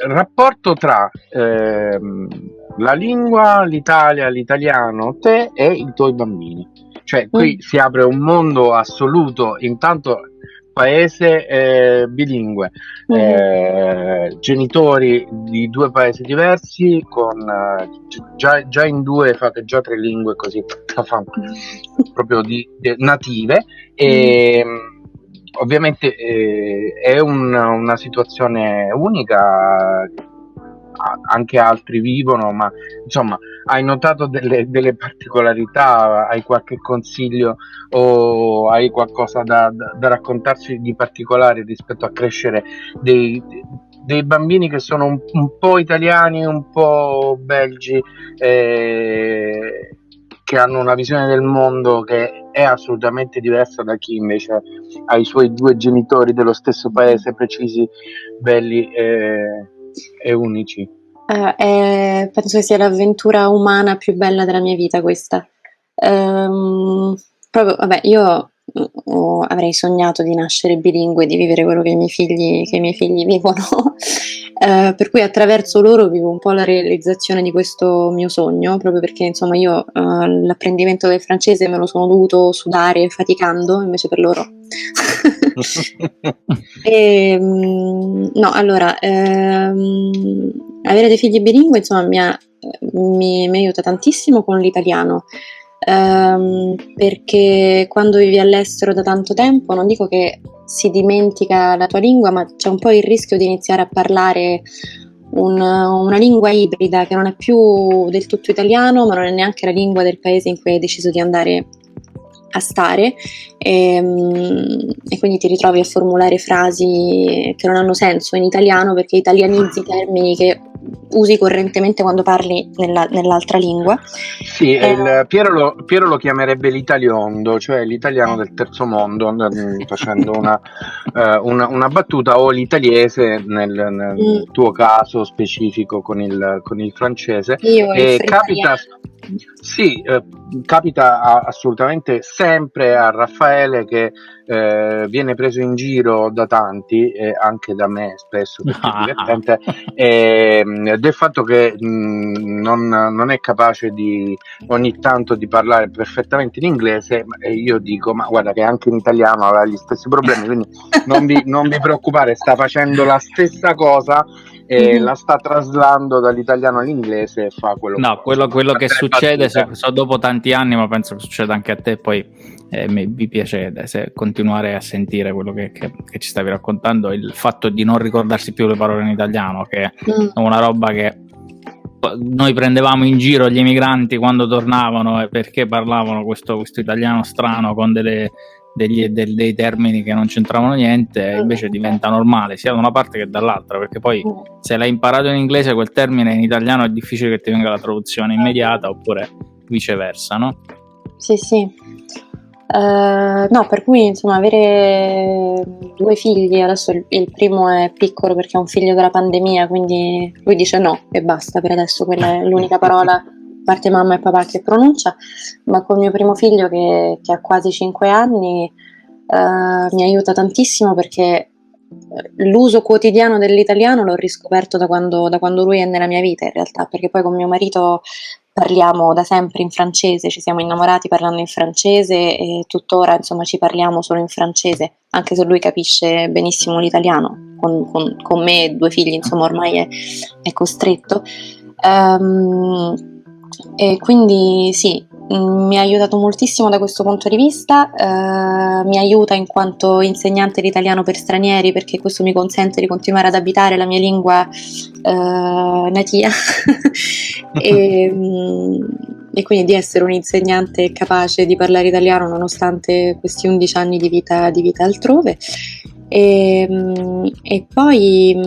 rapporto tra la lingua, l'Italia, l'italiano, te e i tuoi bambini. Cioè, qui si apre un mondo assoluto. Intanto, paese bilingue, genitori di 2 paesi diversi, con già in 2 fate già 3 lingue, così proprio native, e ovviamente è una situazione unica, anche altri vivono, ma insomma, hai notato delle particolarità? Hai qualche consiglio o hai qualcosa da raccontarci di particolare rispetto a crescere dei bambini che sono un po' italiani, un po' belgi, che hanno una visione del mondo che è assolutamente diversa da chi invece ha i suoi due genitori dello stesso paese, precisi, belli e unici? Penso che sia l'avventura umana più bella della mia vita questa. Proprio, vabbè, io avrei sognato di nascere bilingue, di vivere quello che i miei figli vivono. Per cui attraverso loro vivo un po' la realizzazione di questo mio sogno, proprio perché insomma io l'apprendimento del francese me lo sono dovuto sudare faticando, invece per loro. No, allora, avere dei figli bilingue insomma mi aiuta tantissimo con l'italiano, perché quando vivi all'estero da tanto tempo, non dico che si dimentica la tua lingua, ma c'è un po' il rischio di iniziare a parlare una lingua ibrida che non è più del tutto italiano, ma non è neanche la lingua del paese in cui hai deciso di andare a stare, e quindi ti ritrovi a formulare frasi che non hanno senso in italiano perché italianizzi termini che usi correntemente quando parli nell'altra lingua. Sì, Piero lo chiamerebbe l'italiondo, cioè l'italiano del terzo mondo, facendo una battuta, o l'italiese nel tuo caso specifico con il francese. Io il Capita, sì, capita assolutamente sempre a Raffaele che viene preso in giro da tanti, anche da me spesso, perché è divertente, del fatto che non è capace ogni tanto di parlare perfettamente in inglese, e io dico, ma guarda che anche in italiano aveva gli stessi problemi, quindi non vi preoccupare, sta facendo la stessa cosa e la sta traslando dall'italiano all'inglese e fa quello che succede dopo tanti anni, ma penso che succeda anche a te, poi mi piace continuare a sentire quello che ci stavi raccontando, il fatto di non ricordarsi più le parole in italiano, che è una roba che noi prendevamo in giro gli emigranti quando tornavano, perché parlavano questo italiano strano con dei termini che non c'entravano niente, e invece diventa normale sia da una parte che dall'altra, perché poi se l'hai imparato in inglese quel termine in italiano è difficile che ti venga la traduzione immediata, oppure viceversa, no? Sì. No, per cui insomma avere due figli, adesso il primo è piccolo perché è un figlio della pandemia, quindi lui dice no e basta, per adesso quella è l'unica parola a parte mamma e papà che pronuncia, ma con mio primo figlio che ha quasi 5 anni mi aiuta tantissimo, perché l'uso quotidiano dell'italiano l'ho riscoperto da quando lui è nella mia vita in realtà, perché poi con mio marito parliamo da sempre in francese, ci siamo innamorati parlando in francese e tuttora insomma ci parliamo solo in francese, anche se lui capisce benissimo l'italiano, con me e due figli insomma ormai è costretto, e quindi sì, mi ha aiutato moltissimo da questo punto di vista, mi aiuta in quanto insegnante di italiano per stranieri, perché questo mi consente di continuare ad abitare la mia lingua natia e quindi di essere un insegnante capace di parlare italiano nonostante questi 11 anni di vita altrove, e poi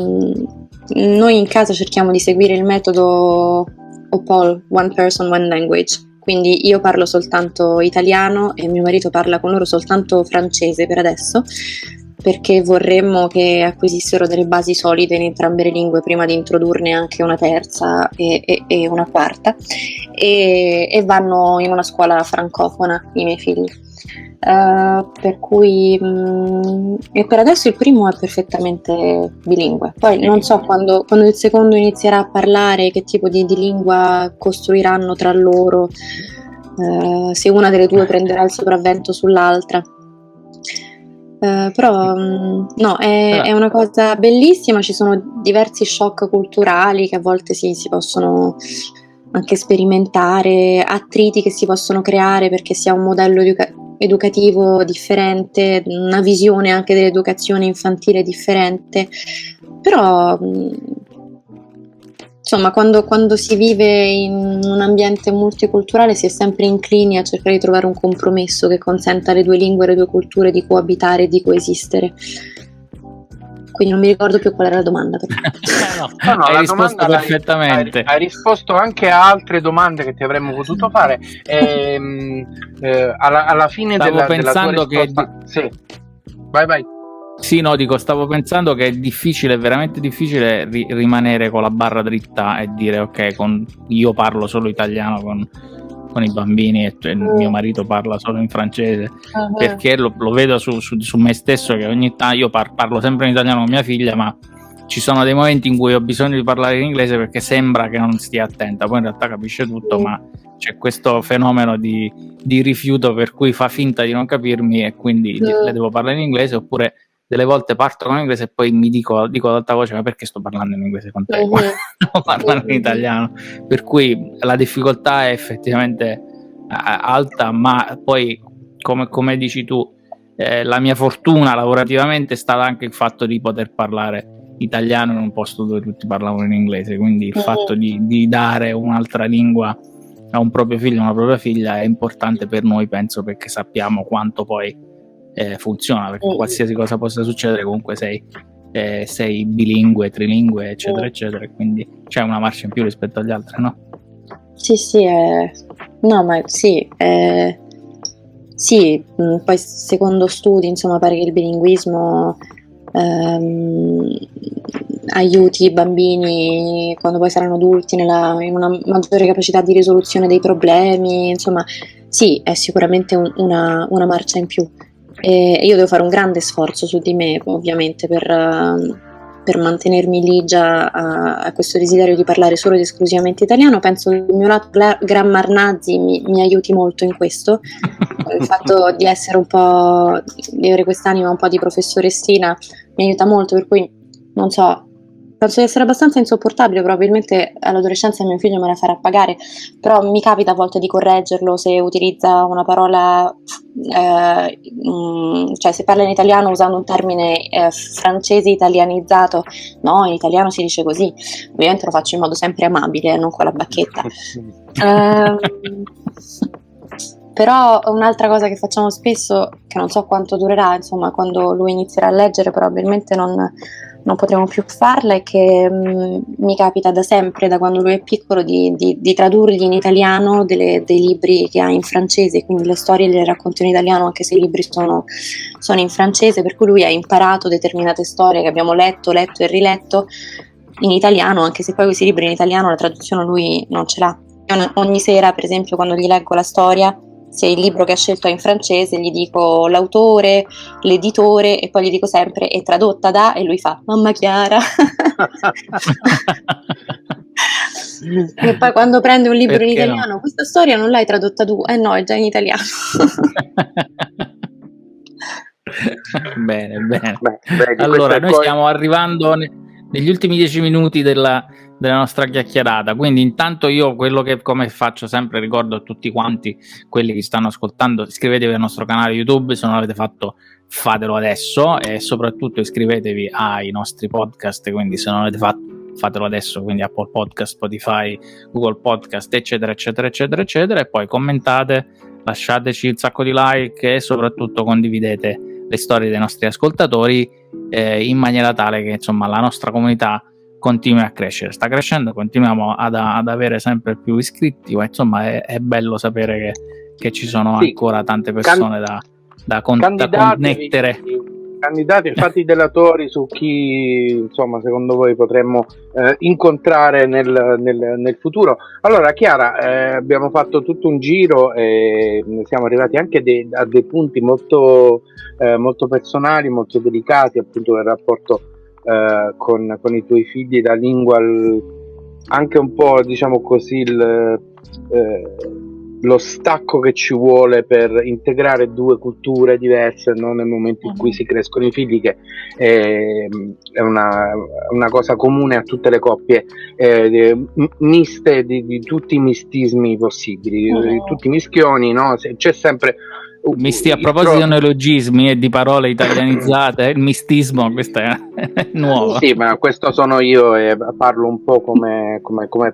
noi in casa cerchiamo di seguire il metodo OPOL, One Person, One Language. Quindi io parlo soltanto italiano e mio marito parla con loro soltanto francese per adesso, perché vorremmo che acquisissero delle basi solide in entrambe le lingue prima di introdurne anche una terza e una quarta, e vanno in una scuola francofona i miei figli. Per cui e per adesso il primo è perfettamente bilingue, poi non so quando il secondo inizierà a parlare che tipo di lingua costruiranno tra loro, se una delle due prenderà il sopravvento sull'altra, però no, è una cosa bellissima, ci sono diversi shock culturali che a volte si possono anche sperimentare, attriti che si possono creare perché si ha un modello educativo differente, una visione anche dell'educazione infantile differente, però insomma, quando si vive in un ambiente multiculturale si è sempre inclini a cercare di trovare un compromesso che consenta alle due lingue e alle due culture di coabitare e di coesistere. Quindi non mi ricordo più qual era la domanda. No, hai risposto perfettamente. Hai risposto anche a altre domande che ti avremmo potuto fare. Alla fine Stavo pensando della tua risposta... Sì, vai. Sì, no, stavo pensando che è difficile, veramente difficile rimanere con la barra dritta e dire ok, io parlo solo italiano con i bambini e mio marito parla solo in francese, perché lo vedo su me stesso, che ogni tanto io parlo sempre in italiano con mia figlia, ma ci sono dei momenti in cui ho bisogno di parlare in inglese perché sembra che non stia attenta, poi in realtà capisce tutto, ma c'è questo fenomeno di rifiuto per cui fa finta di non capirmi e quindi le devo parlare in inglese, oppure delle volte parto con l'inglese e poi mi dico ad alta voce: ma perché sto parlando in inglese con te? Devo parlare in italiano. Per cui la difficoltà è effettivamente alta, ma poi come dici tu, la mia fortuna lavorativamente è stata anche il fatto di poter parlare italiano in un posto dove tutti parlavano in inglese, quindi il fatto di dare un'altra lingua a un proprio figlio o una propria figlia è importante per noi, penso, perché sappiamo quanto poi funziona, perché qualsiasi cosa possa succedere comunque sei bilingue, trilingue, eccetera eccetera, quindi c'è una marcia in più rispetto agli altri, no? Sì, no, ma sì, poi secondo studi, insomma, pare che il bilinguismo aiuti i bambini quando poi saranno adulti in una maggiore capacità di risoluzione dei problemi, insomma, sì, è sicuramente una marcia in più. E io devo fare un grande sforzo su di me, ovviamente, per mantenermi lì già a questo desiderio di parlare solo ed esclusivamente italiano. Penso che il mio lato grammar nazi mi aiuti molto in questo. Il fatto di essere di avere quest'anima un po' di professoressina mi aiuta molto, per cui non so, penso di essere abbastanza insopportabile, probabilmente all'adolescenza mio figlio me la farà pagare, però mi capita a volte di correggerlo se utilizza una parola, cioè se parla in italiano usando un termine francese italianizzato. No, in italiano si dice così, ovviamente lo faccio in modo sempre amabile, non con la bacchetta. Però un'altra cosa che facciamo spesso, che non so quanto durerà, insomma, quando lui inizierà a leggere probabilmente non potremo più farla, è che mi capita da sempre, da quando lui è piccolo, di tradurgli in italiano dei libri che ha in francese, quindi le storie le racconto in italiano anche se i libri sono in francese, per cui lui ha imparato determinate storie che abbiamo letto e riletto in italiano, anche se poi questi libri in italiano la traduzione lui non ce l'ha. Ogni sera, per esempio, quando gli leggo la storia, se il libro che ha scelto è in francese, gli dico l'autore, l'editore, e poi gli dico sempre è tradotta da, e lui fa mamma Chiara. E poi quando prende un libro in italiano, no? Questa storia non l'hai tradotta tu? No, è già in italiano. Bene. Allora, noi stiamo arrivando negli ultimi 10 minuti della nostra chiacchierata, quindi intanto io quello che, come faccio sempre, ricordo a tutti quanti quelli che stanno ascoltando: iscrivetevi al nostro canale YouTube, se non l'avete fatto fatelo adesso, e soprattutto iscrivetevi ai nostri podcast, quindi se non l'avete fatto fatelo adesso, quindi Apple Podcast, Spotify, Google Podcast, eccetera eccetera eccetera eccetera, e poi commentate, lasciateci un sacco di like e soprattutto condividete le storie dei nostri ascoltatori, in maniera tale che, insomma, la nostra comunità continui a crescere. Sta crescendo, continuiamo ad avere sempre più iscritti, ma insomma è bello sapere che ci sono ancora tante persone da connettere. Candidati, fatti delatori su chi, insomma, secondo voi potremmo incontrare nel futuro. Allora, Chiara, abbiamo fatto tutto un giro e siamo arrivati anche a dei punti molto personali, molto delicati, appunto del rapporto con i tuoi figli, la lingua, anche un po', diciamo così, lo stacco che ci vuole per integrare due culture diverse, no? Nel momento in cui si crescono i figli, che è una cosa comune a tutte le coppie miste, di tutti i mistismi possibili, di tutti i mischioni, no? C'è sempre A proposito di neologismi e di parole italianizzate, il mistismo, questa è nuova. Sì, ma questo sono io e parlo un po' come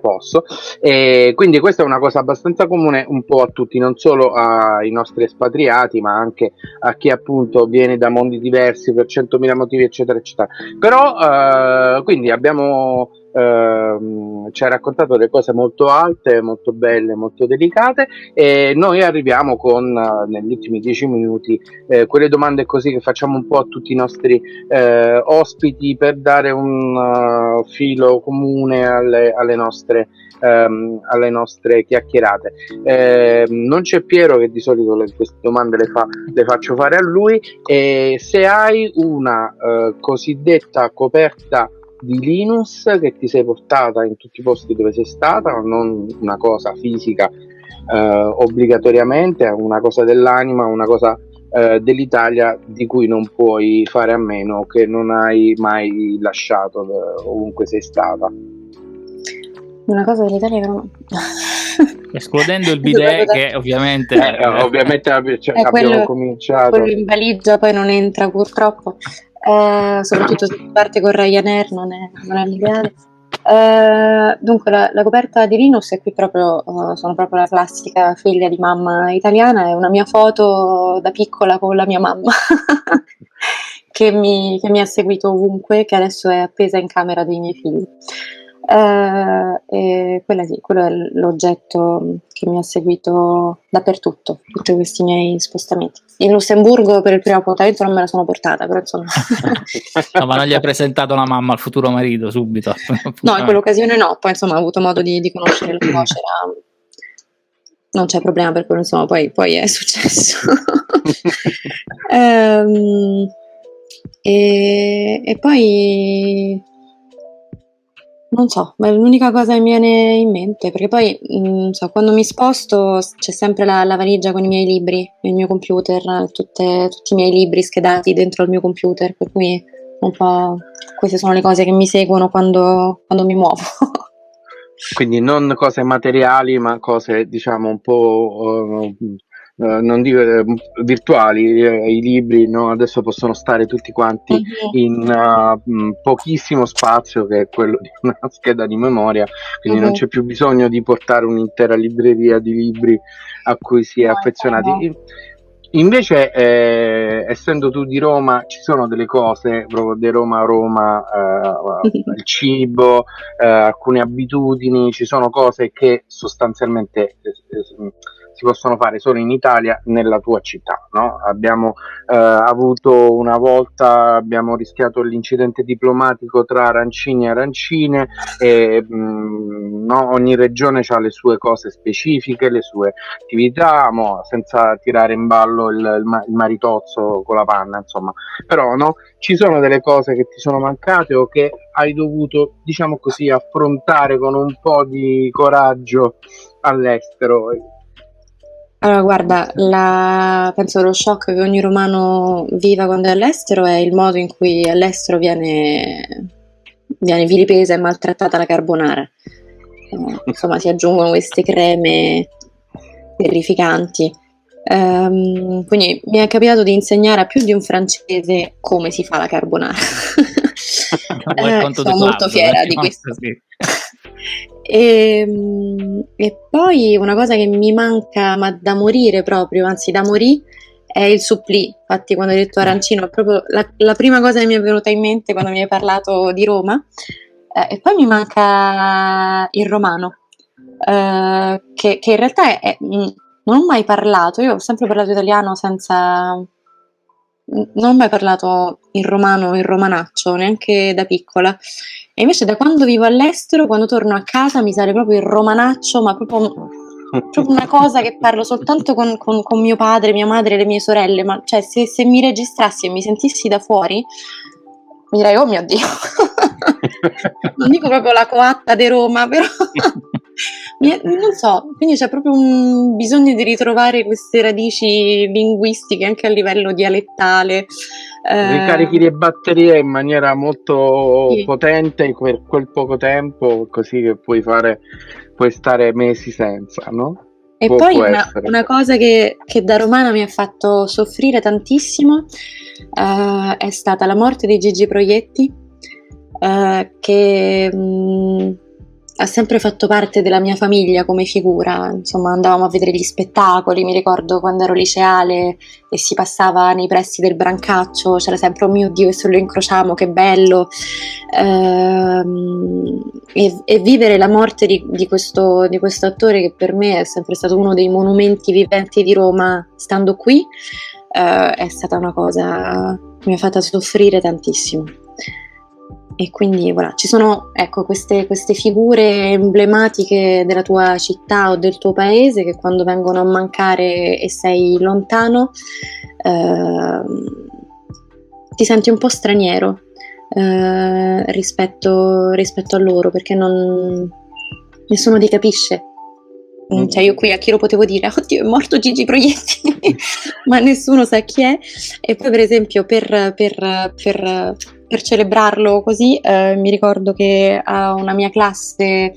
posso. E quindi questa è una cosa abbastanza comune un po' a tutti, non solo ai nostri espatriati, ma anche a chi appunto viene da mondi diversi per 100.000 motivi, eccetera, eccetera. Però quindi abbiamo ci ha raccontato delle cose molto alte, molto belle, molto delicate, e noi arriviamo con negli ultimi 10 minuti quelle domande così che facciamo un po' a tutti i nostri ospiti per dare un filo comune alle nostre chiacchierate. Non c'è Piero, che di solito queste domande le faccio fare a lui, e se hai una cosiddetta coperta di Linus che ti sei portata in tutti i posti dove sei stata, non una cosa fisica obbligatoriamente, una cosa dell'anima, una cosa dell'Italia di cui non puoi fare a meno, che non hai mai lasciato ovunque sei stata. Una cosa dell'Italia che non... Escludendo il bidet, che ovviamente abbiamo cominciato. Quello in valigia poi non entra purtroppo, soprattutto se parte con Ryanair non è l'ideale. Dunque la coperta di Linus è qui proprio, sono proprio la classica figlia di mamma italiana, è una mia foto da piccola con la mia mamma che mi ha seguito ovunque, che adesso è appesa in camera dei miei figli. E quello è l'oggetto che mi ha seguito dappertutto, tutti questi miei spostamenti. In Lussemburgo per il primo appuntamento non me la sono portata, però insomma no, ma non gli ha presentato la mamma al futuro marito subito? No, in quell'occasione no, poi insomma ho avuto modo di conoscere la suocera, non c'è problema per quello, insomma poi è successo. E poi non so, ma è l'unica cosa che mi viene in mente, perché poi quando mi sposto c'è sempre la valigia con i miei libri, il mio computer, tutti i miei libri schedati dentro il mio computer, per cui un po' queste sono le cose che mi seguono quando mi muovo. Quindi non cose materiali, ma cose diciamo un po' non dico virtuali. I libri, no, adesso possono stare tutti quanti in pochissimo spazio, che è quello di una scheda di memoria, quindi non c'è più bisogno di portare un'intera libreria di libri a cui si è affezionati. Invece, essendo tu di Roma, ci sono delle cose proprio di Roma a Roma, il cibo, alcune abitudini, ci sono cose che sostanzialmente si possono fare solo in Italia, nella tua città, no? Abbiamo avuto una volta, abbiamo rischiato l'incidente diplomatico tra arancini e arancine, e no? Ogni regione ha le sue cose specifiche, le sue attività, senza tirare in ballo il maritozzo con la panna, insomma. Però no, ci sono delle cose che ti sono mancate o che hai dovuto, diciamo così, affrontare con un po' di coraggio all'estero. Allora, guarda, penso lo shock che ogni romano viva quando è all'estero è il modo in cui all'estero viene vilipesa e maltrattata la carbonara. Insomma, si aggiungono queste creme terrificanti. Quindi mi è capitato di insegnare a più di un francese come si fa la carbonara. Sono molto fiera di questo. Sì. E poi una cosa che mi manca, ma da morire proprio, anzi da morire, è il supplì. Infatti quando hai detto arancino è proprio la prima cosa che mi è venuta in mente quando mi hai parlato di Roma. E poi mi manca il romano, che in realtà non ho mai parlato, io ho sempre parlato italiano non ho mai parlato in romano o in romanaccio, neanche da piccola. E invece da quando vivo all'estero, quando torno a casa mi sale proprio il romanaccio, ma proprio una cosa che parlo soltanto con mio padre, mia madre e le mie sorelle. Ma cioè, se mi registrassi e mi sentissi da fuori, mi direi, oh mio Dio. Non dico proprio la coatta di Roma, però non so, quindi c'è proprio un bisogno di ritrovare queste radici linguistiche anche a livello dialettale. Ricarichi le batterie in maniera molto potente per quel poco tempo, così che puoi stare mesi senza, no? E poi una cosa che da romana mi ha fatto soffrire tantissimo è stata la morte di Gigi Proietti, che ha sempre fatto parte della mia famiglia come figura. Insomma, andavamo a vedere gli spettacoli, mi ricordo quando ero liceale e si passava nei pressi del Brancaccio, c'era sempre, oh mio Dio, e se lo incrociamo, che bello. E vivere la morte di questo attore, che per me è sempre stato uno dei monumenti viventi di Roma, stando qui, è stata una cosa che mi ha fatto soffrire tantissimo. E quindi voilà, ci sono, ecco, queste figure emblematiche della tua città o del tuo paese, che quando vengono a mancare e sei lontano ti senti un po' straniero rispetto a loro, perché nessuno ti capisce. Cioè, io qui a chi lo potevo dire, oddio, è morto Gigi Proietti, ma nessuno sa chi è. E poi per esempio per celebrarlo così, mi ricordo che a una mia classe,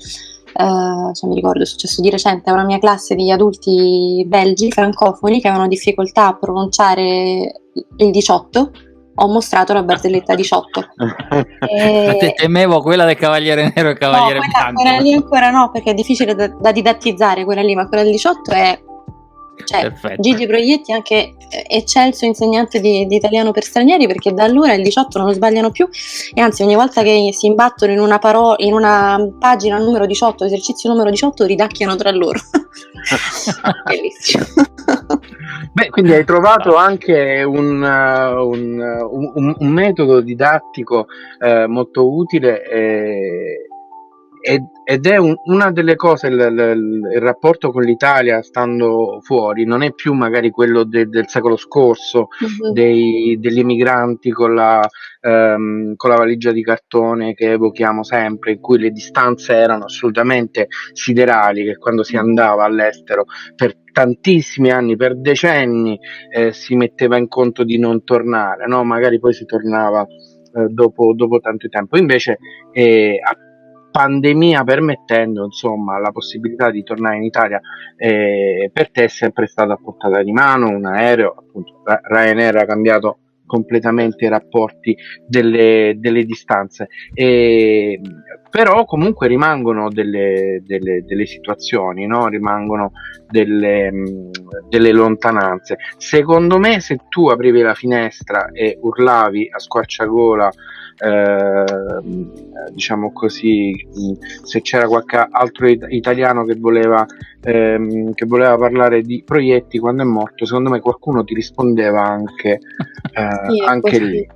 cioè mi ricordo, è successo di recente, a una mia classe di adulti belgi francofoni che avevano difficoltà a pronunciare il 18, ho mostrato la barzelletta 18. Temevo quella del Cavaliere Nero e Cavaliere Bianco. Quella lì ancora no, perché è difficile da didattizzare quella lì, ma quella del 18 è... Cioè, Gigi Proietti è anche eccelso insegnante di italiano per stranieri, perché da allora il 18 non lo sbagliano più, e anzi ogni volta che si imbattono in una pagina numero 18, esercizio numero 18, ridacchiano tra loro. Bellissimo. Beh, quindi hai trovato anche un metodo didattico molto utile, ed è una delle cose, il rapporto con l'Italia stando fuori non è più magari quello del secolo scorso, degli emigranti con la valigia di cartone che evochiamo sempre, in cui le distanze erano assolutamente siderali, che quando si andava all'estero per tantissimi anni, per decenni, si metteva in conto di non tornare, no? Magari poi si tornava dopo tanto tempo. Invece pandemia permettendo, insomma, la possibilità di tornare in Italia per te è sempre stata a portata di mano, un aereo, appunto Ryanair ha cambiato completamente i rapporti delle distanze, però comunque rimangono delle situazioni, no? Rimangono delle lontananze. Secondo me, se tu aprivi la finestra e urlavi a squarciagola, diciamo così, se c'era qualche altro italiano che voleva parlare di Proietti quando è morto, secondo me qualcuno ti rispondeva anche sì, anche lì.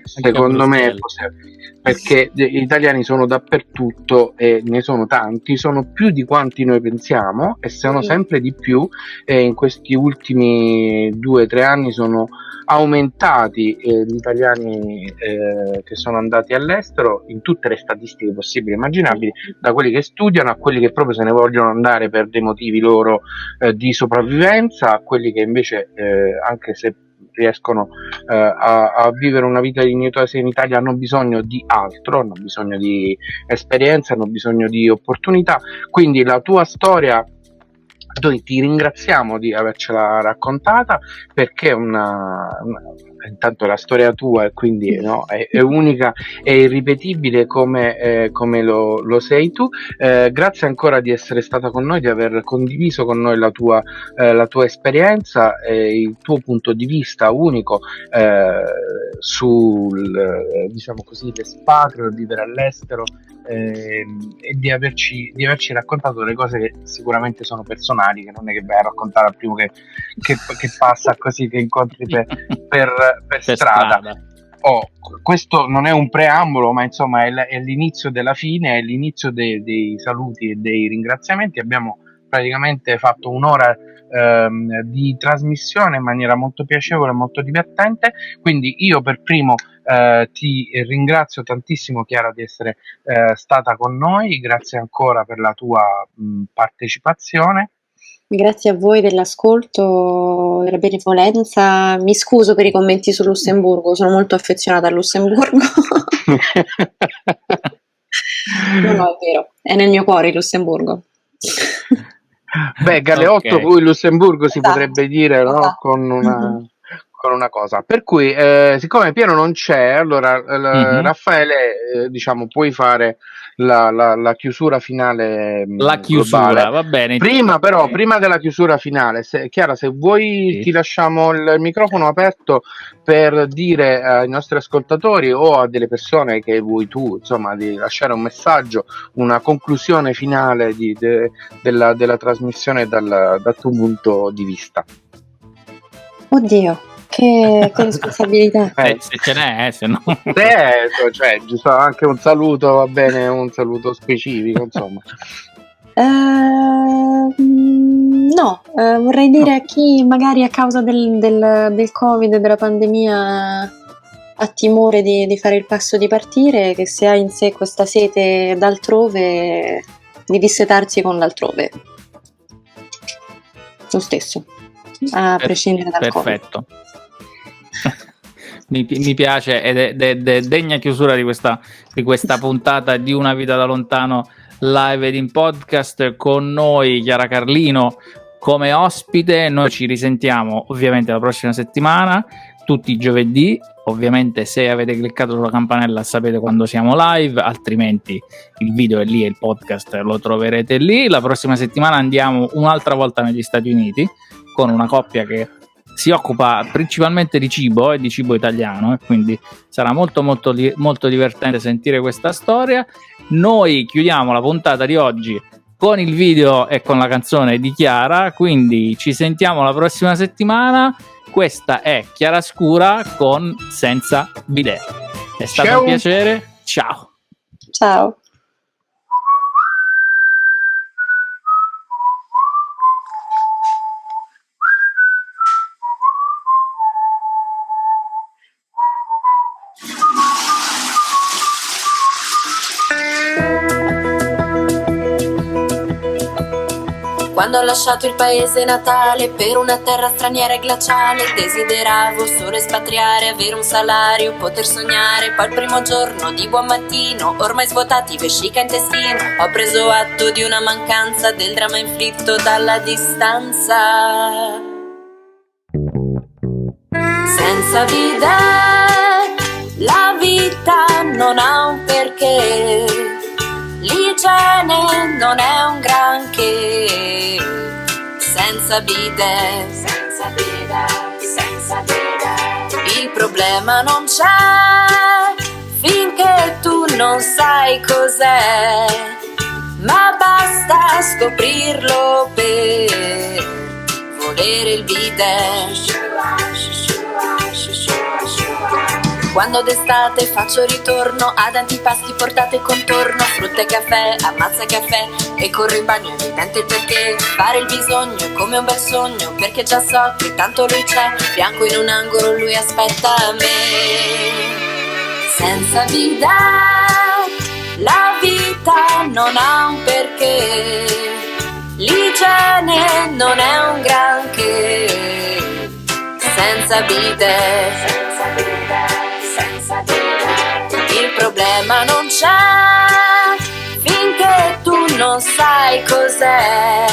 Secondo me è possibile, perché gli italiani sono dappertutto e ne sono tanti, sono più di quanti noi pensiamo e sono sempre di più, e in questi ultimi 2-3 anni sono aumentati gli italiani che sono andati all'estero in tutte le statistiche possibili e immaginabili, da quelli che studiano a quelli che proprio se ne vogliono andare per dei motivi loro di sopravvivenza, a quelli che invece anche se riescono a vivere una vita dignitosa in Italia hanno bisogno di altro, hanno bisogno di esperienza, hanno bisogno di opportunità. Quindi la tua storia, noi ti ringraziamo di avercela raccontata, perché intanto la storia tua, e quindi no, è unica e irripetibile come lo sei tu. Grazie ancora di essere stata con noi, di aver condiviso con noi la tua esperienza e il tuo punto di vista unico sul, diciamo così, l'espatrio, il vivere all'estero, e di averci raccontato le cose che sicuramente sono personali, che non è che vai a raccontare al primo che passa così, che incontri per strada. Questo non è un preambolo, ma insomma è l'inizio della fine, è l'inizio dei saluti e dei ringraziamenti. Abbiamo praticamente fatto un'ora di trasmissione in maniera molto piacevole e molto divertente, quindi io per primo ti ringrazio tantissimo, Chiara, di essere stata con noi. Grazie ancora per la tua partecipazione. Grazie a voi dell'ascolto, della benevolenza. Mi scuso per i commenti sul Lussemburgo, sono molto affezionata al Lussemburgo. No, è vero, è nel mio cuore il Lussemburgo. Beh, Galeotto Ok. poi Lussemburgo si Esatto, potrebbe dire, no? esatto. Con Mhm. una cosa. Per cui, siccome Piero non c'è, allora Mhm. Raffaele, diciamo, puoi fare la chiusura finale La globale. chiusura, va bene. Prima, però, prima della chiusura finale, Chiara, se vuoi, Sì. ti lasciamo il microfono aperto per dire ai nostri ascoltatori o a delle persone che vuoi tu, insomma, di lasciare un messaggio, una conclusione finale della trasmissione dal tuo punto di vista. Oddio, che responsabilità. Se ce n'è, se no. Cioè, giusto, anche un saluto, va bene, un saluto specifico, insomma. No, vorrei dire a chi magari a causa del Covid e della pandemia ha timore di fare il passo di partire, che se ha in sé questa sete d'altrove, di dissetarsi con l'altrove. Lo stesso, a prescindere dal Covid. Perfetto. Mi piace ed è degna chiusura di questa puntata di Una vita da lontano live ed in podcast, con noi Chiara Carlino come ospite. Noi ci risentiamo ovviamente la prossima settimana, tutti i giovedì. Ovviamente se avete cliccato sulla campanella sapete quando siamo live, altrimenti il video è lì e il podcast lo troverete lì. La prossima settimana andiamo un'altra volta negli Stati Uniti con una coppia che si occupa principalmente di cibo e di cibo italiano, quindi sarà molto molto molto divertente sentire questa storia. Noi chiudiamo la puntata di oggi con il video e con la canzone di Chiara, quindi ci sentiamo la prossima settimana. Questa è Chiarascura con Senza Bidet. È stato un piacere, ciao. Ciao. Quando ho lasciato il paese natale per una terra straniera e glaciale, desideravo solo espatriare, avere un salario, poter sognare. Poi il primo giorno di buon mattino, ormai svuotati vescica e intestino, ho preso atto di una mancanza, del dramma inflitto dalla distanza. Senza bidet la vita non ha un perché, l'igiene non è un granché. Senza bidet, senza bidet, senza bidet, il problema non c'è finché tu non sai cos'è, ma basta scoprirlo per volere il bidet. Quando d'estate faccio ritorno ad antipasti portate contorno, frutta e caffè, ammazza caffè, e corro in bagno evidente il perché. Fare il bisogno è come un bel sogno, perché già so che tanto lui c'è, bianco in un angolo lui aspetta me. Senza bidet la vita non ha un perché, l'igiene non è un granché. Senza bidet, senza bidet, senza bidet, il problema non c'è finché tu non sai cos'è,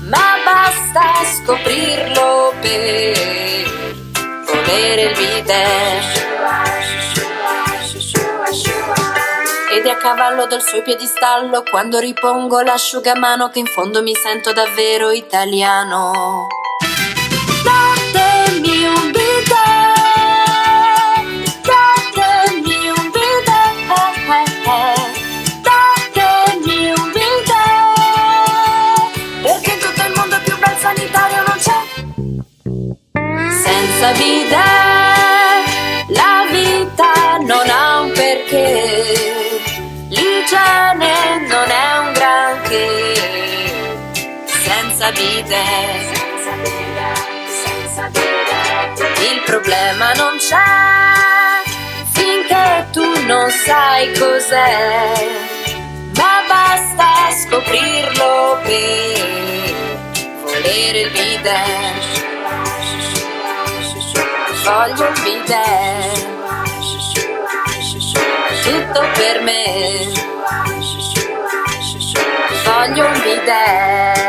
ma basta scoprirlo per volere il bidet. Ed è a cavallo del suo piedistallo quando ripongo l'asciugamano che in fondo mi sento davvero italiano. Datemi un bidet, datemi un bidet, datemi un bidet, perché in tutto il mondo più bel sanitario non c'è. Senza bidet la vita non ha un perché, l'igiene non è un granché. Senza bidet, il problema non c'è finché tu non sai cos'è, ma basta scoprirlo per volere il bidet. Voglio il bidet, tutto per me. Voglio un bidet.